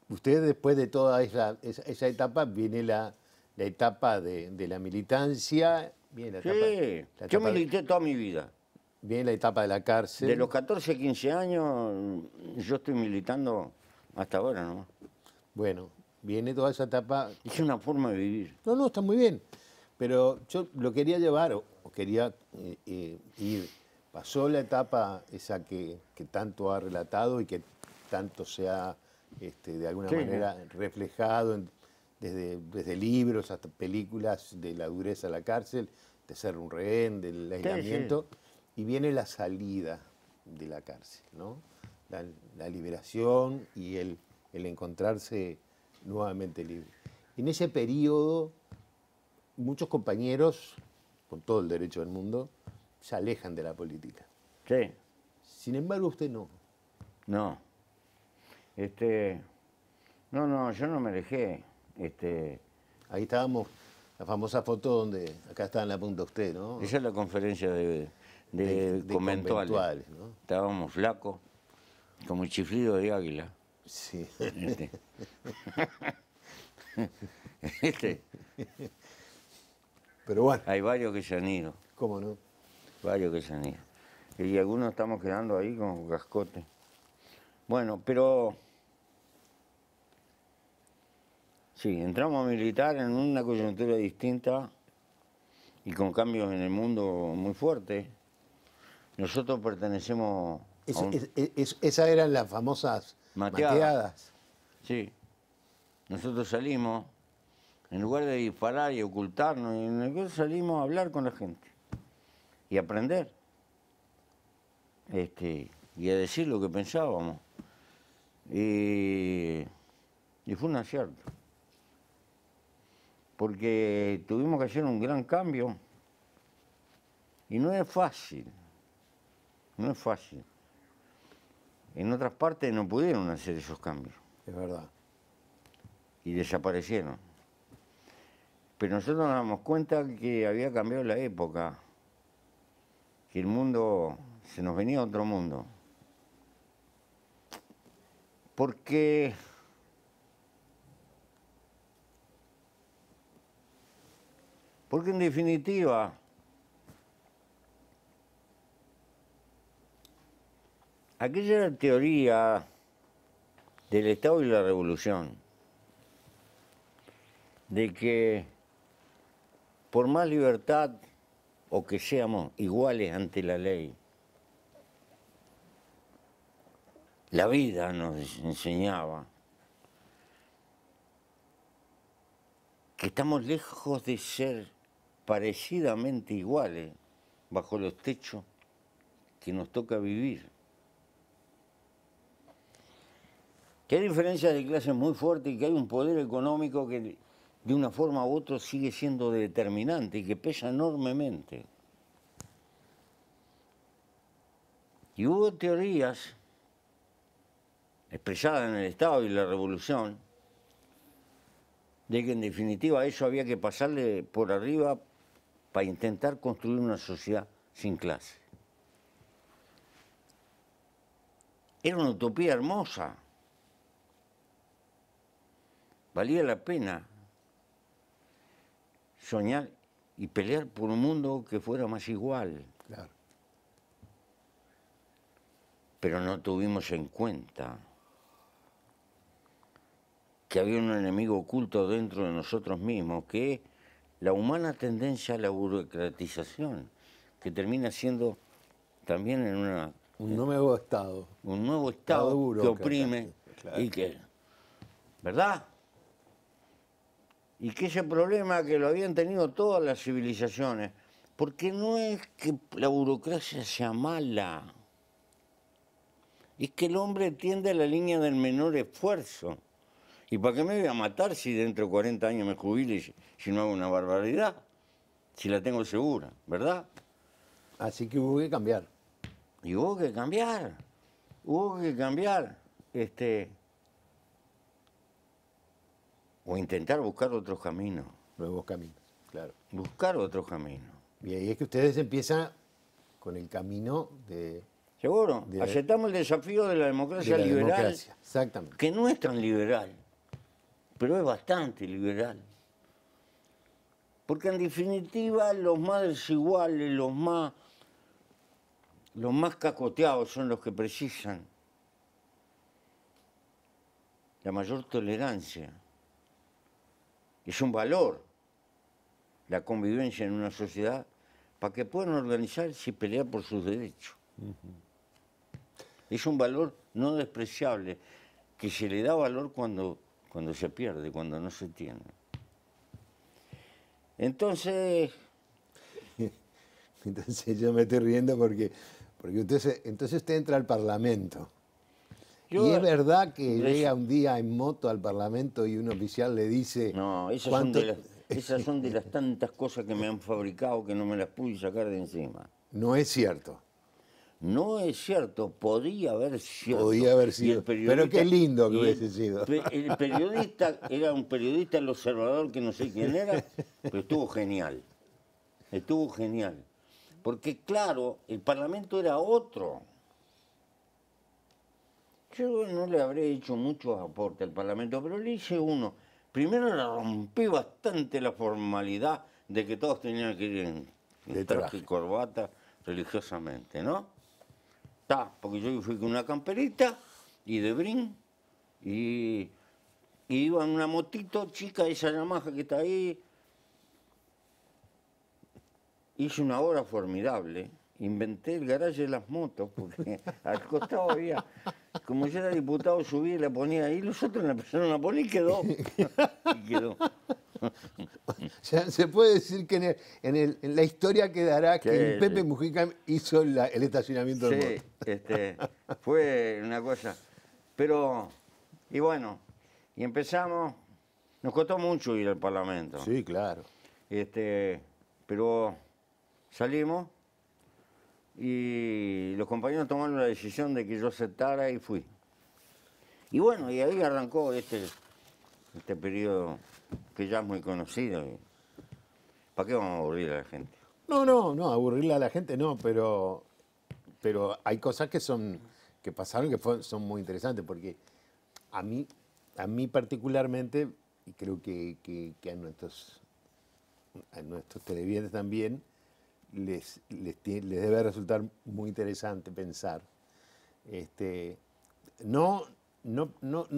Usted después de toda esa etapa viene la etapa de la militancia. Viene Yo milité toda mi vida. Viene la etapa de la cárcel. De los 14 a 15 años yo estoy militando hasta ahora, ¿no? Bueno, viene toda esa etapa. Es una forma de vivir. No, está muy bien. Pero yo lo quería llevar, o quería ir. Pasó la etapa esa que tanto ha relatado y que tanto se ha, de alguna manera, reflejado desde libros hasta películas de la dureza de la cárcel, de ser un rehén, del aislamiento. Sí. Y viene la salida de la cárcel, ¿no? La liberación y el encontrarse nuevamente libre. En ese periodo, muchos compañeros, con todo el derecho del mundo, se alejan de la política. Sí. Sin embargo, usted no. No. No, yo no me alejé. Ahí estábamos, la famosa foto donde acá está en la punta usted, ¿no? Esa es la conferencia de conventuales, ¿no? Estábamos flacos, como el chiflido de águila. Sí. Pero bueno. Hay varios que se han ido. ¿Cómo no? Varios que se han ido. Y algunos estamos quedando ahí con cascote. Bueno, pero sí, entramos a militar en una coyuntura distinta y con cambios en el mundo muy fuertes. Nosotros pertenecemos esas eran las famosas mateadas. Sí. Nosotros salimos, en lugar de disparar y ocultarnos, salimos a hablar con la gente y aprender. Y a decir lo que pensábamos. Y fue un acierto. Porque tuvimos que hacer un gran cambio y no es fácil. No es fácil. En otras partes no pudieron hacer esos cambios. Es verdad. Y desaparecieron. Pero nosotros nos damos cuenta que había cambiado la época, que el mundo, se nos venía otro mundo. Porque en definitiva, aquella teoría del Estado y la Revolución, de que por más libertad o que seamos iguales ante la ley, la vida nos enseñaba que estamos lejos de ser parecidamente iguales bajo los techos que nos toca vivir. Que hay diferencias de clases muy fuertes y que hay un poder económico que de una forma u otra sigue siendo determinante y que pesa enormemente. Y hubo teorías expresadas en el Estado y la Revolución de que en definitiva eso había que pasarle por arriba para intentar construir una sociedad sin clase. Era una utopía hermosa. Valía la pena soñar y pelear por un mundo que fuera más igual. Claro. Pero no tuvimos en cuenta que había un enemigo oculto dentro de nosotros mismos, que es la humana tendencia a la burocratización, que termina siendo también en Un nuevo Estado. un nuevo Estado que burócrata, oprime claro. y que, ¿verdad? Y que ese problema que lo habían tenido todas las civilizaciones, porque no es que la burocracia sea mala, es que el hombre tiende a la línea del menor esfuerzo. ¿Y para qué me voy a matar si dentro de 40 años me jubile y si no hago una barbaridad? Si la tengo segura, ¿verdad? Así que hubo que cambiar. Y hubo que cambiar, o intentar buscar otros caminos, Nuevos caminos, claro. buscar otros caminos. Y ahí es que ustedes empiezan con el camino ¿Seguro? De- Aceptamos el desafío de la democracia de la liberal, democracia. Exactamente. que no es tan liberal, pero es bastante liberal. Porque en definitiva los más desiguales, los más cacoteados son los que precisan la mayor tolerancia. Es un valor la convivencia en una sociedad para que puedan organizarse y pelear por sus derechos. Es un valor no despreciable, que se le da valor cuando se pierde, cuando no se tiene. Entonces, Entonces yo me estoy riendo porque entonces usted entra al Parlamento. Yo- y es verdad que Les- llega un día en moto al Parlamento y un oficial le dice... no, esas son de las tantas cosas que me han fabricado que no me las pude sacar de encima. No es cierto. No es cierto, podía haber sido. Podía haber Y sido. el periodista- Pero qué lindo que y hubiese sido. El periodista era un periodista, el observador, que no sé quién era, pero estuvo genial. Estuvo genial. Porque claro, el Parlamento era otro. Yo no le habré hecho muchos aportes al Parlamento, pero le hice uno. Primero le rompí bastante la formalidad de que todos tenían que ir en De traje traje. y corbata religiosamente, ¿no? Porque yo fui con una camperita y de brin y iba en una motito chica, esa Yamaha que está ahí. Hice una obra formidable. Inventé el garaje de las motos, porque al costado había, como yo era diputado, subí y la ponía ahí, los otros la empezaron a poner y quedó. Y quedó. Ya se puede decir que en la historia quedará que Sí, el Pepe sí. Mujica hizo el estacionamiento Sí, del moto. fue una cosa. Pero, y bueno, y empezamos, nos costó mucho ir al Parlamento. Sí, claro. Pero salimos y los compañeros tomaron la decisión de que yo aceptara y fui. Y bueno, y ahí arrancó este periodo que ya es muy conocido. ¿Para qué vamos a aburrir a la gente? No, aburrirle a la gente no, pero hay cosas que pasaron que son muy interesantes, porque a mí particularmente, y creo que a nuestros televidentes también, les debe resultar muy interesante pensar. No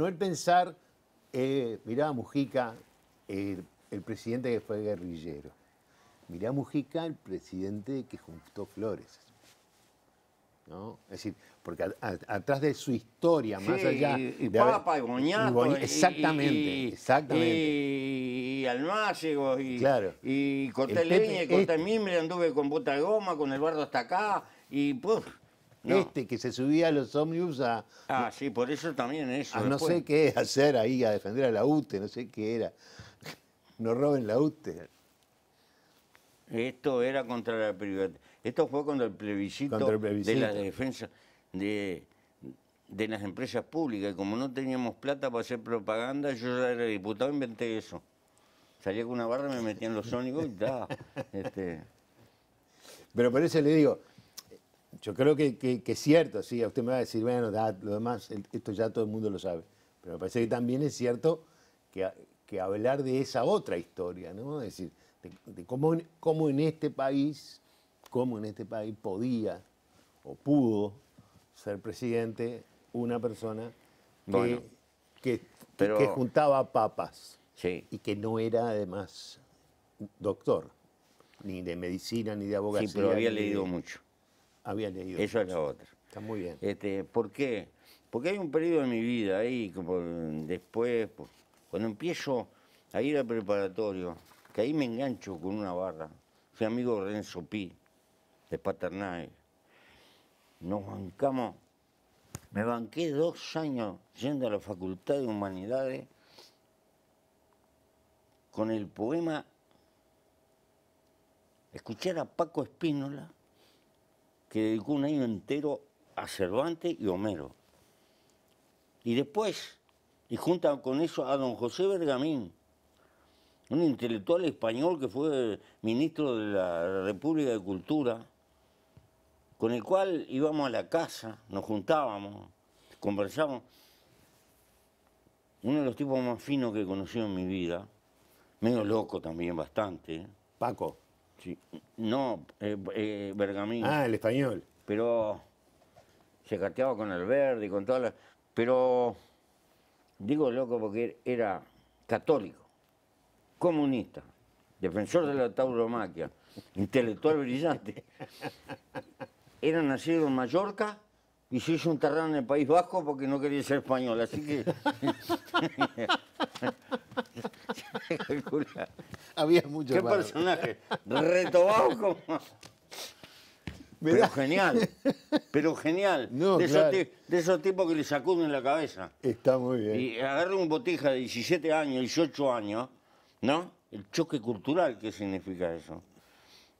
el pensar, mirá a Mujica, el presidente que fue guerrillero. Mirá a Mujica, el presidente que juntó flores. ¿No? Es decir, porque atrás de su historia, más Sí, allá... y de haber- Papa, y Boñato, exactamente. y Almácigo, Claro. y corté El Pepe, leña, y corté mimbre, anduve con bota de goma, con el barro hasta acá, y pues... No. Que se subía a los ómnibus a Sí, por eso también eso. no después. sé qué hacer ahí, a defender a la UTE, no sé qué era. No roben la UTE. Esto era contra la privatización. Esto fue contra el plebiscito, Contra el plebiscito. de la defensa de las empresas públicas. Y como no teníamos plata para hacer propaganda, yo ya era diputado, inventé eso. Salía con una barra, me metía en los ónibus y tal. Pero por eso le digo, yo creo que es cierto, sí, a usted me va a decir, bueno, lo demás, esto ya todo el mundo lo sabe. Pero me parece que también es cierto que hablar de esa otra historia, ¿no? Es decir, de cómo en este país podía o pudo ser presidente una persona que juntaba papas y que no era además doctor, ni de medicina, ni de abogacía. Sí, pero había leído mucho. Había leído. Eso es la otra. Está muy bien. ¿Por qué? Porque hay un periodo de mi vida ahí, como después, cuando empiezo a ir al preparatorio, que ahí me engancho con una barra. Fui amigo de Renzo Pi, de Paternal. Nos bancamos, me banqué 2 años yendo a la Facultad de Humanidades con el poema, escuchar a Paco Espínola, que dedicó un año entero a Cervantes y Homero. Y después, y junto con eso, a don José Bergamín, un intelectual español que fue ministro de la República de Cultura, con el cual íbamos a la casa, nos juntábamos, conversábamos. Uno de los tipos más finos que he conocido en mi vida, medio loco también bastante. Paco. Sí. No, Bergamín. Ah, el español. Pero se carteaba con el verde y con todas las... Pero digo loco porque era católico, comunista, defensor de la tauromaquia, intelectual brillante. Era nacido en Mallorca y se hizo un terreno en el País Vasco porque no quería ser español, así que... Había mucho. ¿Qué personaje? Retobado como... Pero genial, pero genial. No, de, claro. de esos tipos que le sacuden la cabeza. Está muy bien. Y agarra un botija de 17 años, 18 años, ¿no? El choque cultural, ¿qué significa eso?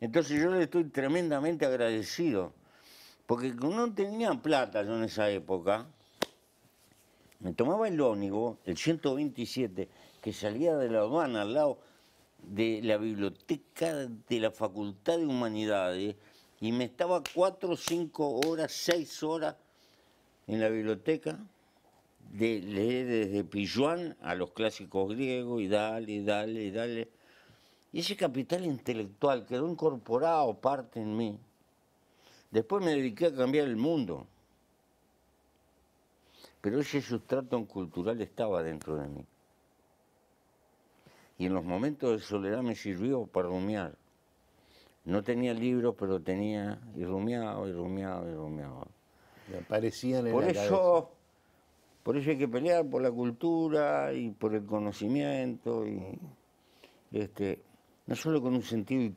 Entonces yo le estoy tremendamente agradecido, porque no tenía plata yo en esa época. Me tomaba el ómnibus, el 127, que salía de la aduana al lado de la biblioteca de la Facultad de Humanidades, y me estaba 4, 5 horas, 6 horas en la biblioteca de leer desde Pilluán a los clásicos griegos y dale. Y ese capital intelectual quedó incorporado parte en mí. Después me dediqué a cambiar el mundo. Pero ese sustrato cultural estaba dentro de mí. Y en los momentos de soledad me sirvió para rumiar. No tenía libros, pero tenía, y rumiaba. Me aparecían en Por la eso hay que pelear por la cultura y por el conocimiento, y no solo con un sentido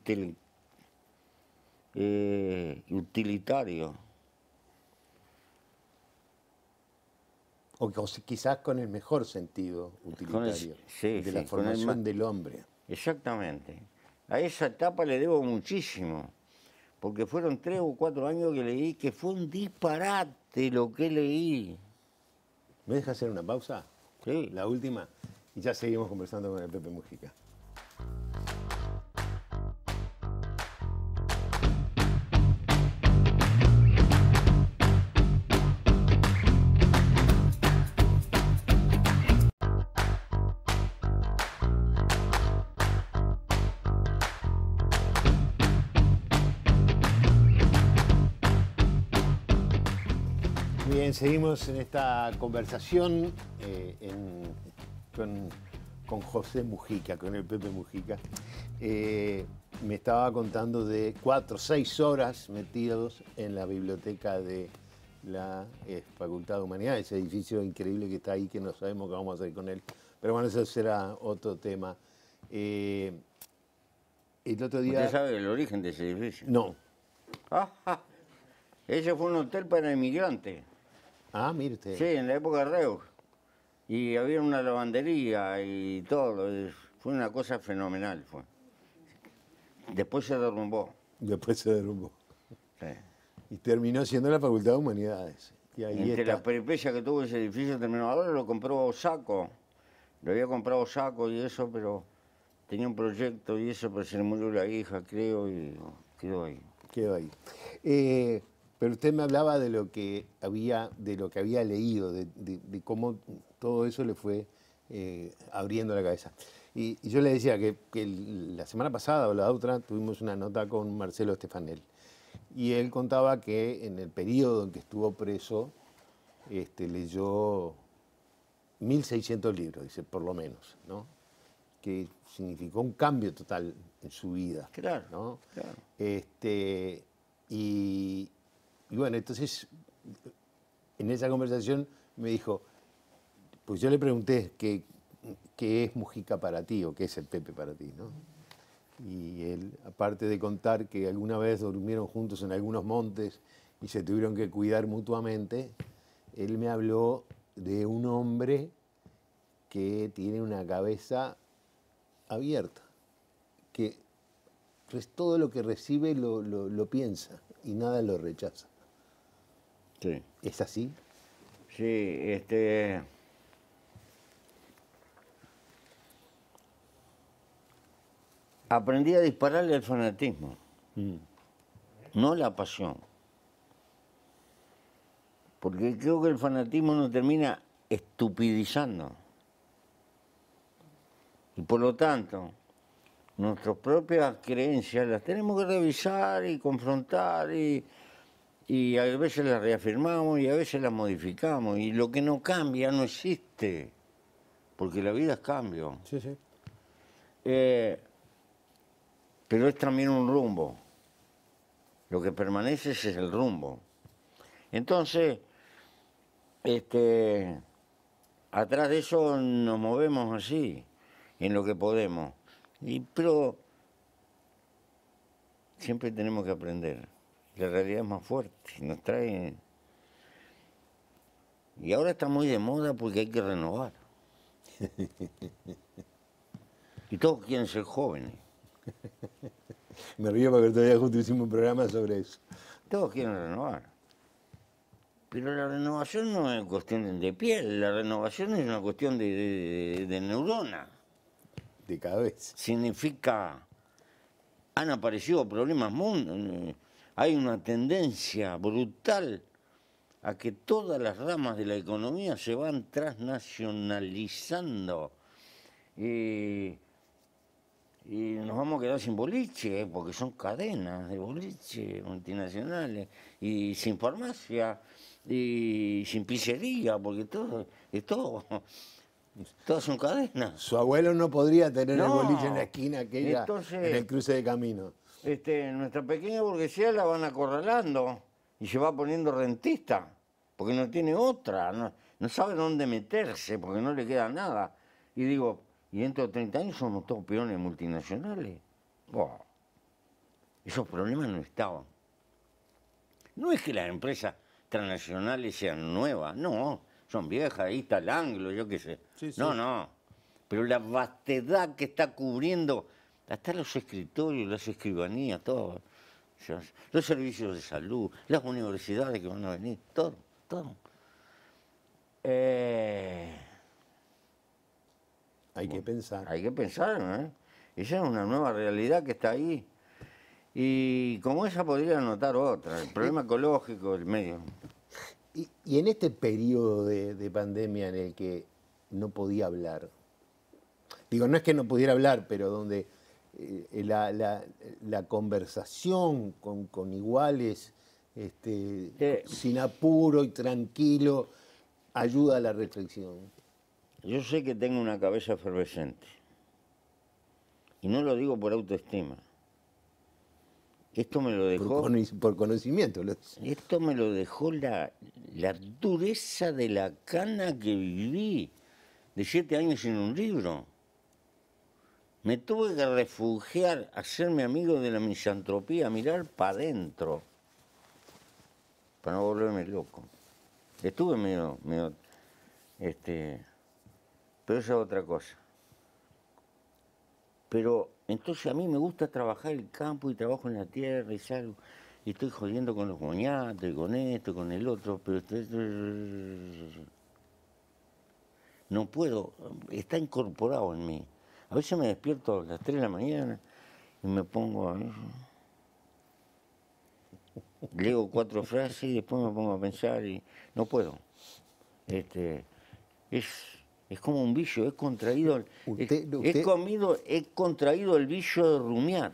utilitario. O quizás con el mejor sentido utilitario, de la formación del hombre. Exactamente. A esa etapa le debo muchísimo, porque fueron 3 o 4 años que leí, que fue un disparate lo que leí. ¿Me deja hacer una pausa? Sí. La última, y ya seguimos conversando con el Pepe Mujica. Bien, seguimos en esta conversación con José Mujica, con el Pepe Mujica. Me estaba contando de 4 o 6 horas metidos en la biblioteca de la Facultad de Humanidades, ese edificio increíble que está ahí, que no sabemos qué vamos a hacer con él. Pero bueno, eso será otro tema. El otro día... ¿Usted sabe el origen de ese edificio? No. Ese fue un hotel para inmigrantes. Ah, mire usted. Sí, en la época de Reus. Y había una lavandería y todo. Fue una cosa fenomenal. Después se derrumbó. Después se derrumbó. Sí. Y terminó siendo la Facultad de Humanidades. Y ahí Entre está. las peripecias que tuvo ese edificio terminó. Ahora lo compró Saco. Lo había comprado Saco y eso, pero tenía un proyecto y eso, pero se le murió la hija, creo, y quedó ahí. Quedó ahí. Pero usted me hablaba de lo que había leído, de cómo todo eso le fue abriendo la cabeza. Y yo le decía que la semana pasada o la otra tuvimos una nota con Marcelo Stefanel. Y él contaba que en el periodo en que estuvo preso, leyó 1.600 libros, dice, por lo menos, ¿no? Que significó un cambio total en su vida. Claro, ¿no? claro. Y bueno, entonces, en esa conversación me dijo, pues yo le pregunté qué es Mujica para ti o qué es el Pepe para ti, ¿no? Y él, aparte de contar que alguna vez durmieron juntos en algunos montes y se tuvieron que cuidar mutuamente, él me habló de un hombre que tiene una cabeza abierta, que todo lo que recibe lo piensa y nada lo rechaza. Sí. ¿Es así? Sí, aprendí a dispararle al fanatismo, no la pasión. Porque creo que el fanatismo nos termina estupidizando. Y por lo tanto, nuestras propias creencias las tenemos que revisar y confrontar y a veces las reafirmamos y a veces las modificamos. Y lo que no cambia no existe, porque la vida es cambio. Sí, sí. Pero es también un rumbo. Lo que permanece es el rumbo. Entonces, atrás de eso nos movemos así, en lo que podemos. Pero siempre tenemos que aprender. La realidad es más fuerte, nos trae... Y ahora está muy de moda porque hay que renovar. Y todos quieren ser jóvenes. Me río porque todavía justo hicimos un programa sobre eso. Todos quieren renovar. Pero la renovación no es cuestión de piel, la renovación es una cuestión de neurona. De cabeza. Significa, han aparecido problemas hay una tendencia brutal a que todas las ramas de la economía se van transnacionalizando. Y nos vamos a quedar sin boliche, porque son cadenas de boliche multinacionales, y sin farmacia, y sin pizzería, porque todas son cadenas. Su abuelo no podría tener No. el boliche en la esquina aquella, Entonces, en el cruce de camino. Nuestra pequeña burguesía la van acorralando y se va poniendo rentista, porque no tiene otra, no sabe dónde meterse, porque no le queda nada. Y digo, y dentro de 30 años somos todos peones multinacionales. Buah, esos problemas no estaban. No es que las empresas transnacionales sean nuevas, no, son viejas, ahí está el Anglo, yo qué sé. Sí, sí. No, pero la vastedad que está cubriendo, hasta los escritorios, las escribanías, todo, los servicios de salud, las universidades que van a venir, todo. Hay que pensar. Hay que pensar, ¿no? Esa es una nueva realidad que está ahí. Y como esa podría anotar otra, el problema ecológico, el medio. Y en este periodo de pandemia en el que no podía hablar, digo, no es que no pudiera hablar, pero donde la conversación con iguales, sin apuro y tranquilo, ayuda a la reflexión. Yo sé que tengo una cabeza efervescente. Y no lo digo por autoestima. Esto me lo dejó... Por conocimiento. Esto me lo dejó la dureza de la cana que viví de 7 años sin un libro. Me tuve que refugiar, hacerme amigo de la misantropía, mirar para adentro, para no volverme loco. Estuve medio pero esa es otra cosa. Pero entonces a mí me gusta trabajar el campo y trabajo en la tierra y salgo y estoy jodiendo con los moñatos y con esto, con el otro, pero no puedo, está incorporado en mí. A veces me despierto a las 3 de la mañana y me pongo a... Leo 4 frases y después me pongo a pensar y no puedo. Es como un vicio, he contraído, he contraído el vicio de rumiar.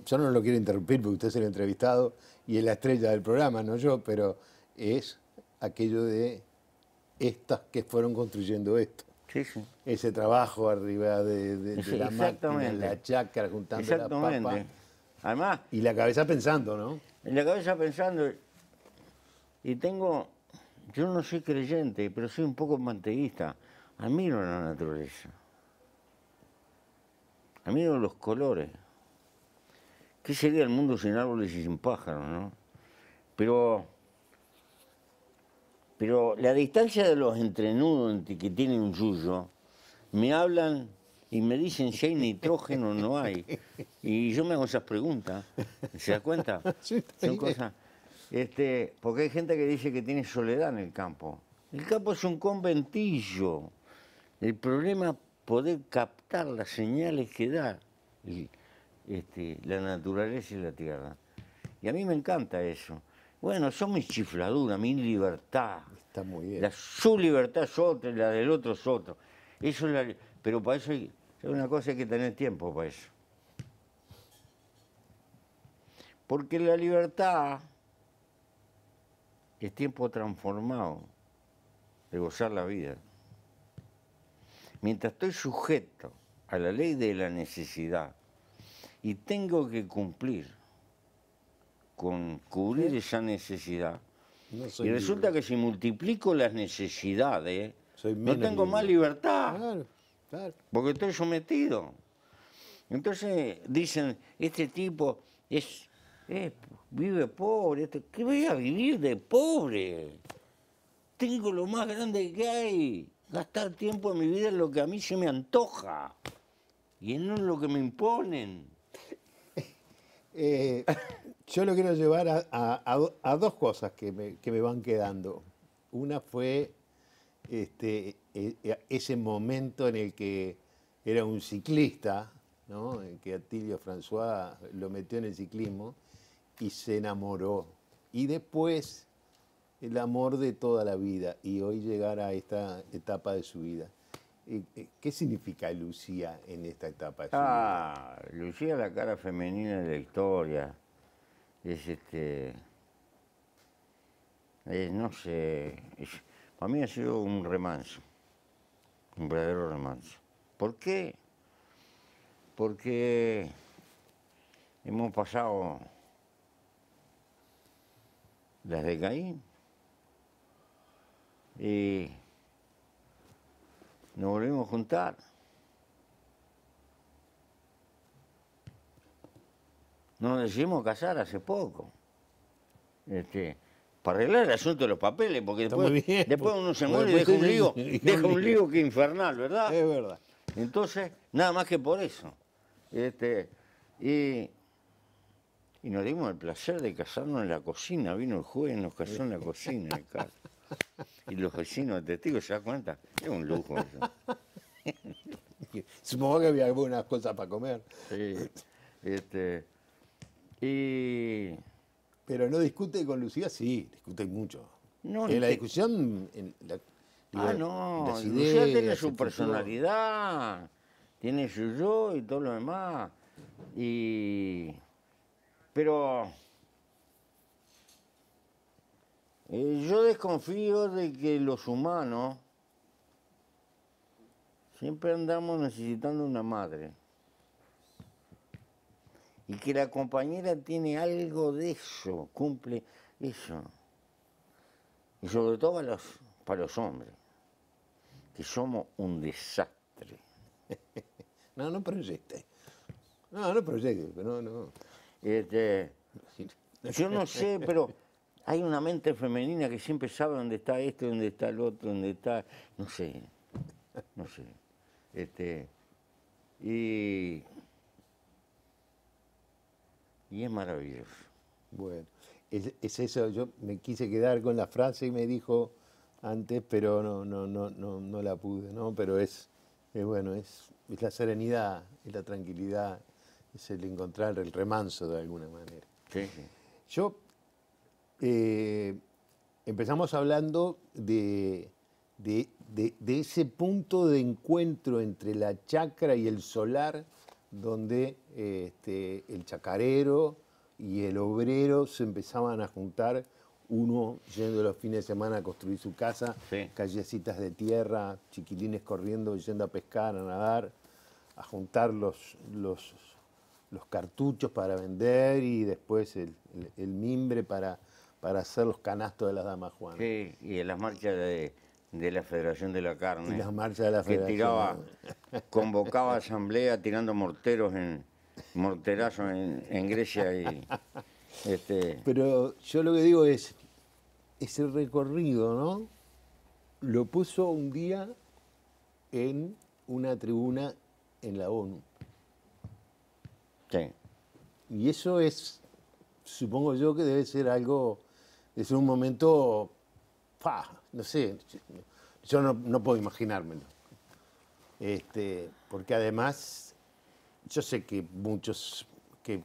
Yo no lo quiero interrumpir porque usted es el entrevistado y es la estrella del programa, no yo, pero es aquello de estas que fueron construyendo esto. Sí, sí. Ese trabajo arriba de la máquina, en la chacra, juntando la papa. Además, y la cabeza pensando, ¿no? En la cabeza pensando, y yo no soy creyente, pero soy un poco manteísta. Admiro la naturaleza. Admiro los colores. ¿Qué sería el mundo sin árboles y sin pájaros, no? Pero la distancia de los entrenudos que tienen un yuyo, me hablan y me dicen si hay nitrógeno o no hay. Y yo me hago esas preguntas. ¿Se da cuenta? Sí, son cosas. Porque hay gente que dice que tiene soledad en el campo. El campo es un conventillo. El problema es poder captar las señales que da la naturaleza y la tierra. Y a mí me encanta eso. Bueno, son mis chifladuras, mi libertad. Está muy bien. Su libertad es otra y la del otro es otra. Pero para eso hay una cosa, hay que tener tiempo para eso. Porque la libertad es tiempo transformado de gozar la vida. Mientras estoy sujeto a la ley de la necesidad y tengo que cumplir con cubrir esa necesidad, y resulta libre. que si multiplico las necesidades, no tengo libre. más libertad, Claro, claro. porque estoy sometido. Entonces dicen, este tipo vive pobre. ¿Qué voy a vivir de pobre? Tengo lo más grande que hay. Gastar tiempo en mi vida en lo que a mí se me antoja y no en lo que me imponen. Yo lo quiero llevar a dos cosas que me van quedando. Una fue ese momento en el que era un ciclista, ¿no? En que Atilio François lo metió en el ciclismo y se enamoró. Y después el amor de toda la vida y hoy llegar a esta etapa de su vida. ¿Qué significa Lucía en esta etapa de su vida? Lucía, la cara femenina de la historia. No sé, para mí ha sido un remanso, un verdadero remanso. ¿Por qué? Porque hemos pasado las de Caín y nos volvimos a juntar. Nos decidimos casar hace poco. Para arreglar el asunto de los papeles, porque después uno se muere y deja un lío que infernal, ¿verdad? Es verdad. Entonces, nada más que por eso. Y nos dimos el placer de casarnos en la cocina. Vino el juez y nos casó en la cocina de casa. Y los vecinos de testigos, ¿se dan cuenta? Es un lujo eso. Supongo que había algunas cosas para comer. Sí. Pero no discute con Lucía, sí, discuten mucho. No, en la discusión... Lucía tiene su personalidad, tiene su yo y todo lo demás. Pero yo desconfío de que los humanos siempre andamos necesitando una madre. Y que la compañera tiene algo de eso, cumple eso. Y sobre todo para los hombres, que somos un desastre. No proyecte. No proyecte, no. Yo no sé, pero hay una mente femenina que siempre sabe dónde está esto, dónde está el otro, dónde está... No sé. Y es maravilloso. Bueno, es eso, yo me quise quedar con la frase y me dijo antes, pero no la pude, ¿no? Pero es Bueno, es la serenidad, es la tranquilidad, es el encontrar el remanso de alguna manera. Sí, sí. Yo, empezamos hablando de ese punto de encuentro entre la chacra y el solar, donde el chacarero y el obrero se empezaban a juntar, uno yendo los fines de semana a construir su casa, Sí. callecitas de tierra, chiquilines corriendo, yendo a pescar, a nadar, a juntar los cartuchos para vender y después el mimbre para hacer los canastos de las damas Juanas. Sí, y en las marchas de la Federación de la Carne. Y las marchas de la que Federación. convocaba asamblea tirando morterazos en Grecia y Pero yo lo que digo es, ese recorrido, ¿no? Lo puso un día en una tribuna en la ONU. sí. Y eso es, supongo yo que debe ser algo, debe ser un momento, no sé, yo no puedo imaginármelo. Porque además, yo sé que muchos, que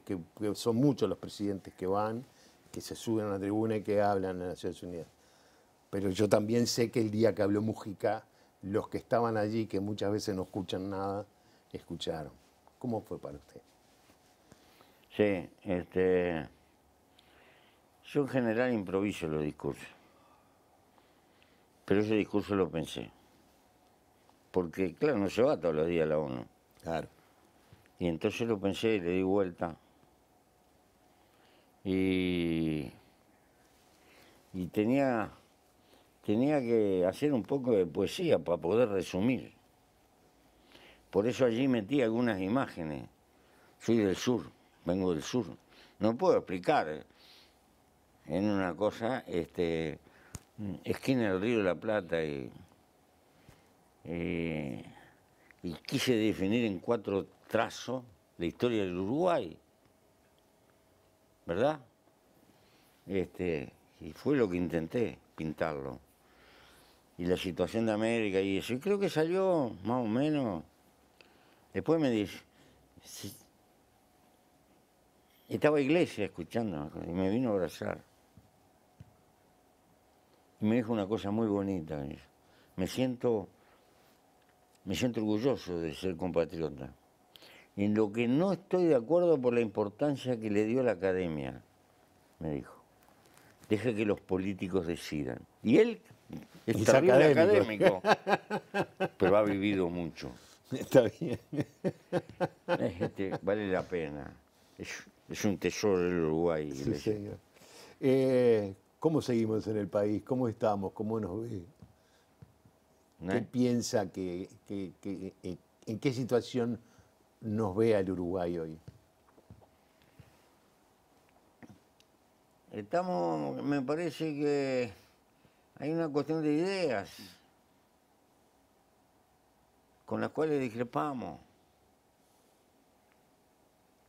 son muchos los presidentes que van, que se suben a la tribuna y que hablan en las Naciones Unidas. Pero yo también sé que el día que habló Mujica, los que estaban allí, que muchas veces no escuchan nada, escucharon. ¿Cómo fue para usted? Sí, yo en general improviso los discursos, pero ese discurso lo pensé, porque claro, no se va todos los días a la ONU, Claro. y entonces lo pensé y le di vuelta, y tenía que hacer un poco de poesía para poder resumir, por eso allí metí algunas imágenes, soy del sur, vengo del sur, no puedo explicar en una cosa, esquina del Río de la Plata y quise definir en 4 trazos la historia del Uruguay, ¿verdad? Y fue lo que intenté pintarlo. Y la situación de América y eso, y creo que salió más o menos. Después me dice, estaba Iglesia escuchando y me vino a abrazar. Y me dijo una cosa muy bonita. Me siento orgulloso de ser compatriota. En lo que no estoy de acuerdo por la importancia que le dio la academia, me dijo. Deja que los políticos decidan. Y él es terrible académico, pero ha vivido mucho. Está bien. Vale la pena. Es un tesoro del Uruguay. Sí, señor. ¿Cómo seguimos en el país? ¿Cómo estamos? ¿Cómo nos ve? ¿Qué piensa en qué situación nos ve al Uruguay hoy? Me parece que hay una cuestión de ideas con las cuales discrepamos.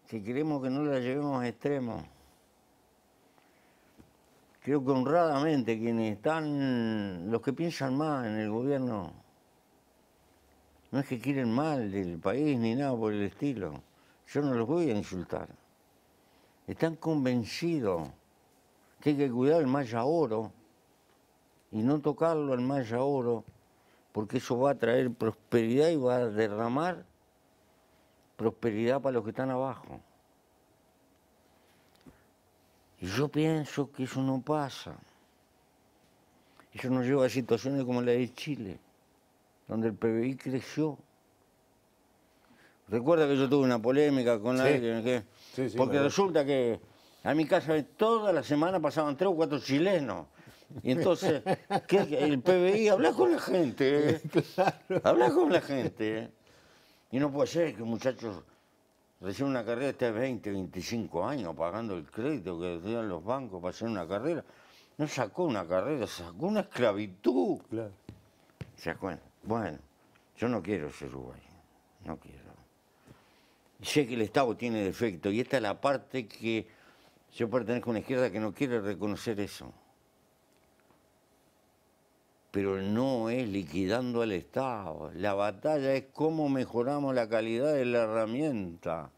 Si queremos que no la llevemos a extremos. Creo que honradamente quienes están, los que piensan más en el gobierno, no es que quieren mal del país ni nada por el estilo. Yo no los voy a insultar. Están convencidos que hay que cuidar el Maya Oro y no tocarlo al Maya Oro, porque eso va a traer prosperidad y va a derramar prosperidad para los que están abajo. Y yo pienso que eso no pasa. Eso nos lleva a situaciones como la de Chile, donde el PBI creció. Recuerda que yo tuve una polémica con alguien, porque resulta que a mi casa toda la semana pasaban 3 o 4 chilenos. Y entonces, el PBI, habla con la gente, Claro. Habla con la gente. Y no puede ser que muchachos reciban una carrera, esté 20, 25 años pagando el crédito que les dan los bancos para hacer una carrera. No sacó una carrera, sacó una esclavitud. Claro. ¿Se das cuenta? Bueno, yo no quiero ser Uruguay, no quiero. Sé que el Estado tiene defecto y esta es la parte que yo pertenezco a una izquierda que no quiere reconocer eso. pero no es liquidando al Estado. La batalla es cómo mejoramos la calidad de la herramienta.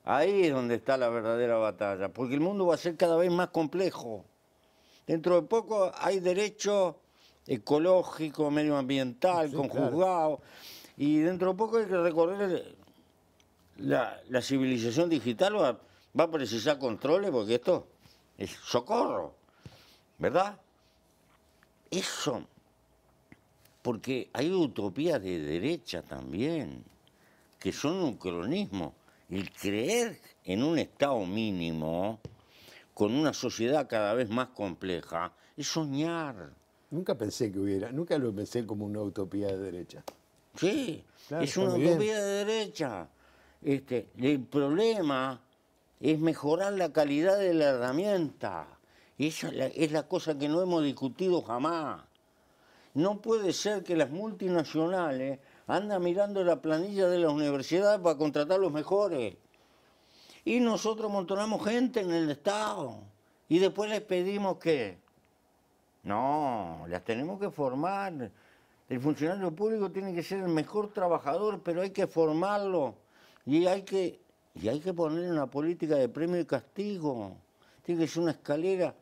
Ahí es donde está la verdadera batalla, porque el mundo va a ser cada vez más complejo. Dentro de poco hay derecho ecológico, medioambiental, Sí, conjugado, y dentro de poco hay que recorrer la civilización digital, va a precisar controles, porque esto es socorro, ¿verdad? Eso, porque hay utopías de derecha también, que son un cronismo. El creer en un Estado mínimo, con una sociedad cada vez más compleja, es soñar. Nunca pensé que hubiera, nunca lo pensé como una utopía de derecha. Sí, Claro, es está una muy bien. utopía de derecha. El problema es mejorar la calidad de la herramienta. Esa es la cosa que no hemos discutido jamás. No puede ser que las multinacionales andan mirando la planilla de las universidades para contratar los mejores. Y nosotros amontonamos gente en el Estado. Y después les pedimos que... No, las tenemos que formar. El funcionario público tiene que ser el mejor trabajador, pero hay que formarlo. Y hay que poner una política de premio y castigo. Tiene que ser una escalera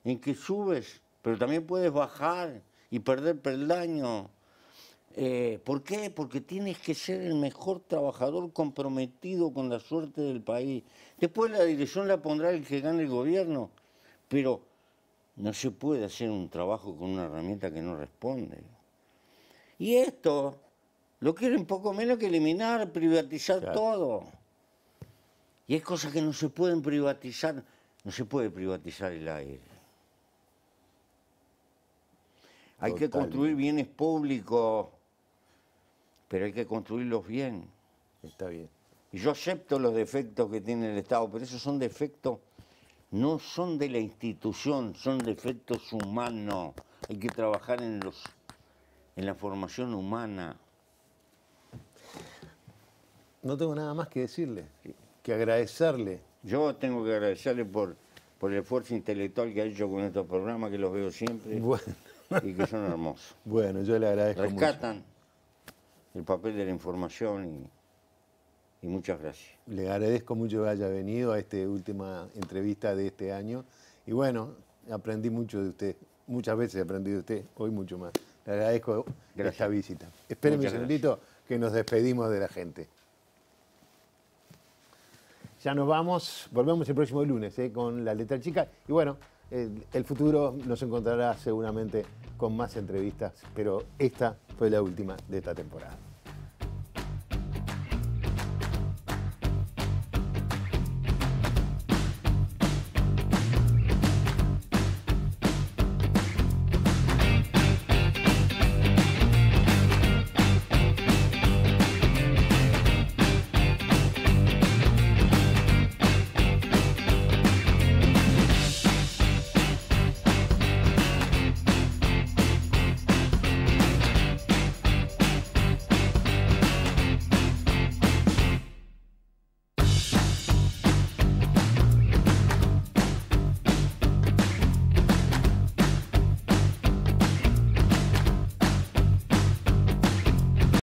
en que subes, pero también puedes bajar y perder peldaño. ¿Por qué? Porque tienes que ser el mejor trabajador comprometido con la suerte del país. Después la dirección la pondrá el que gane el gobierno, pero no se puede hacer un trabajo con una herramienta que no responde. Y esto lo quieren poco menos que eliminar, privatizar Claro. todo. Y hay cosas que no se pueden privatizar. No se puede privatizar el aire. Hay que Totalmente. construir bienes públicos, pero hay que construirlos bien. Está bien. Y yo acepto los defectos que tiene el Estado, pero esos son defectos, no son de la institución, son defectos humanos. Hay que trabajar en la formación humana. No tengo nada más que decirle, que agradecerle. Yo tengo que agradecerle por el esfuerzo intelectual que ha hecho con estos programas, que los veo siempre Bueno, y que son hermosos. bueno, yo le agradezco mucho. Rescatan el papel de la información y muchas gracias. Le agradezco mucho que haya venido a esta última entrevista de este año. Y bueno, aprendí mucho de usted. Muchas veces aprendí de usted, hoy mucho más. Le agradezco Gracias. esta visita. Espéreme un Muchas segundito que nos despedimos de la gente. Ya nos vamos, volvemos el próximo lunes con La Letra Chica. Y bueno, el futuro nos encontrará seguramente con más entrevistas, pero esta fue la última de esta temporada.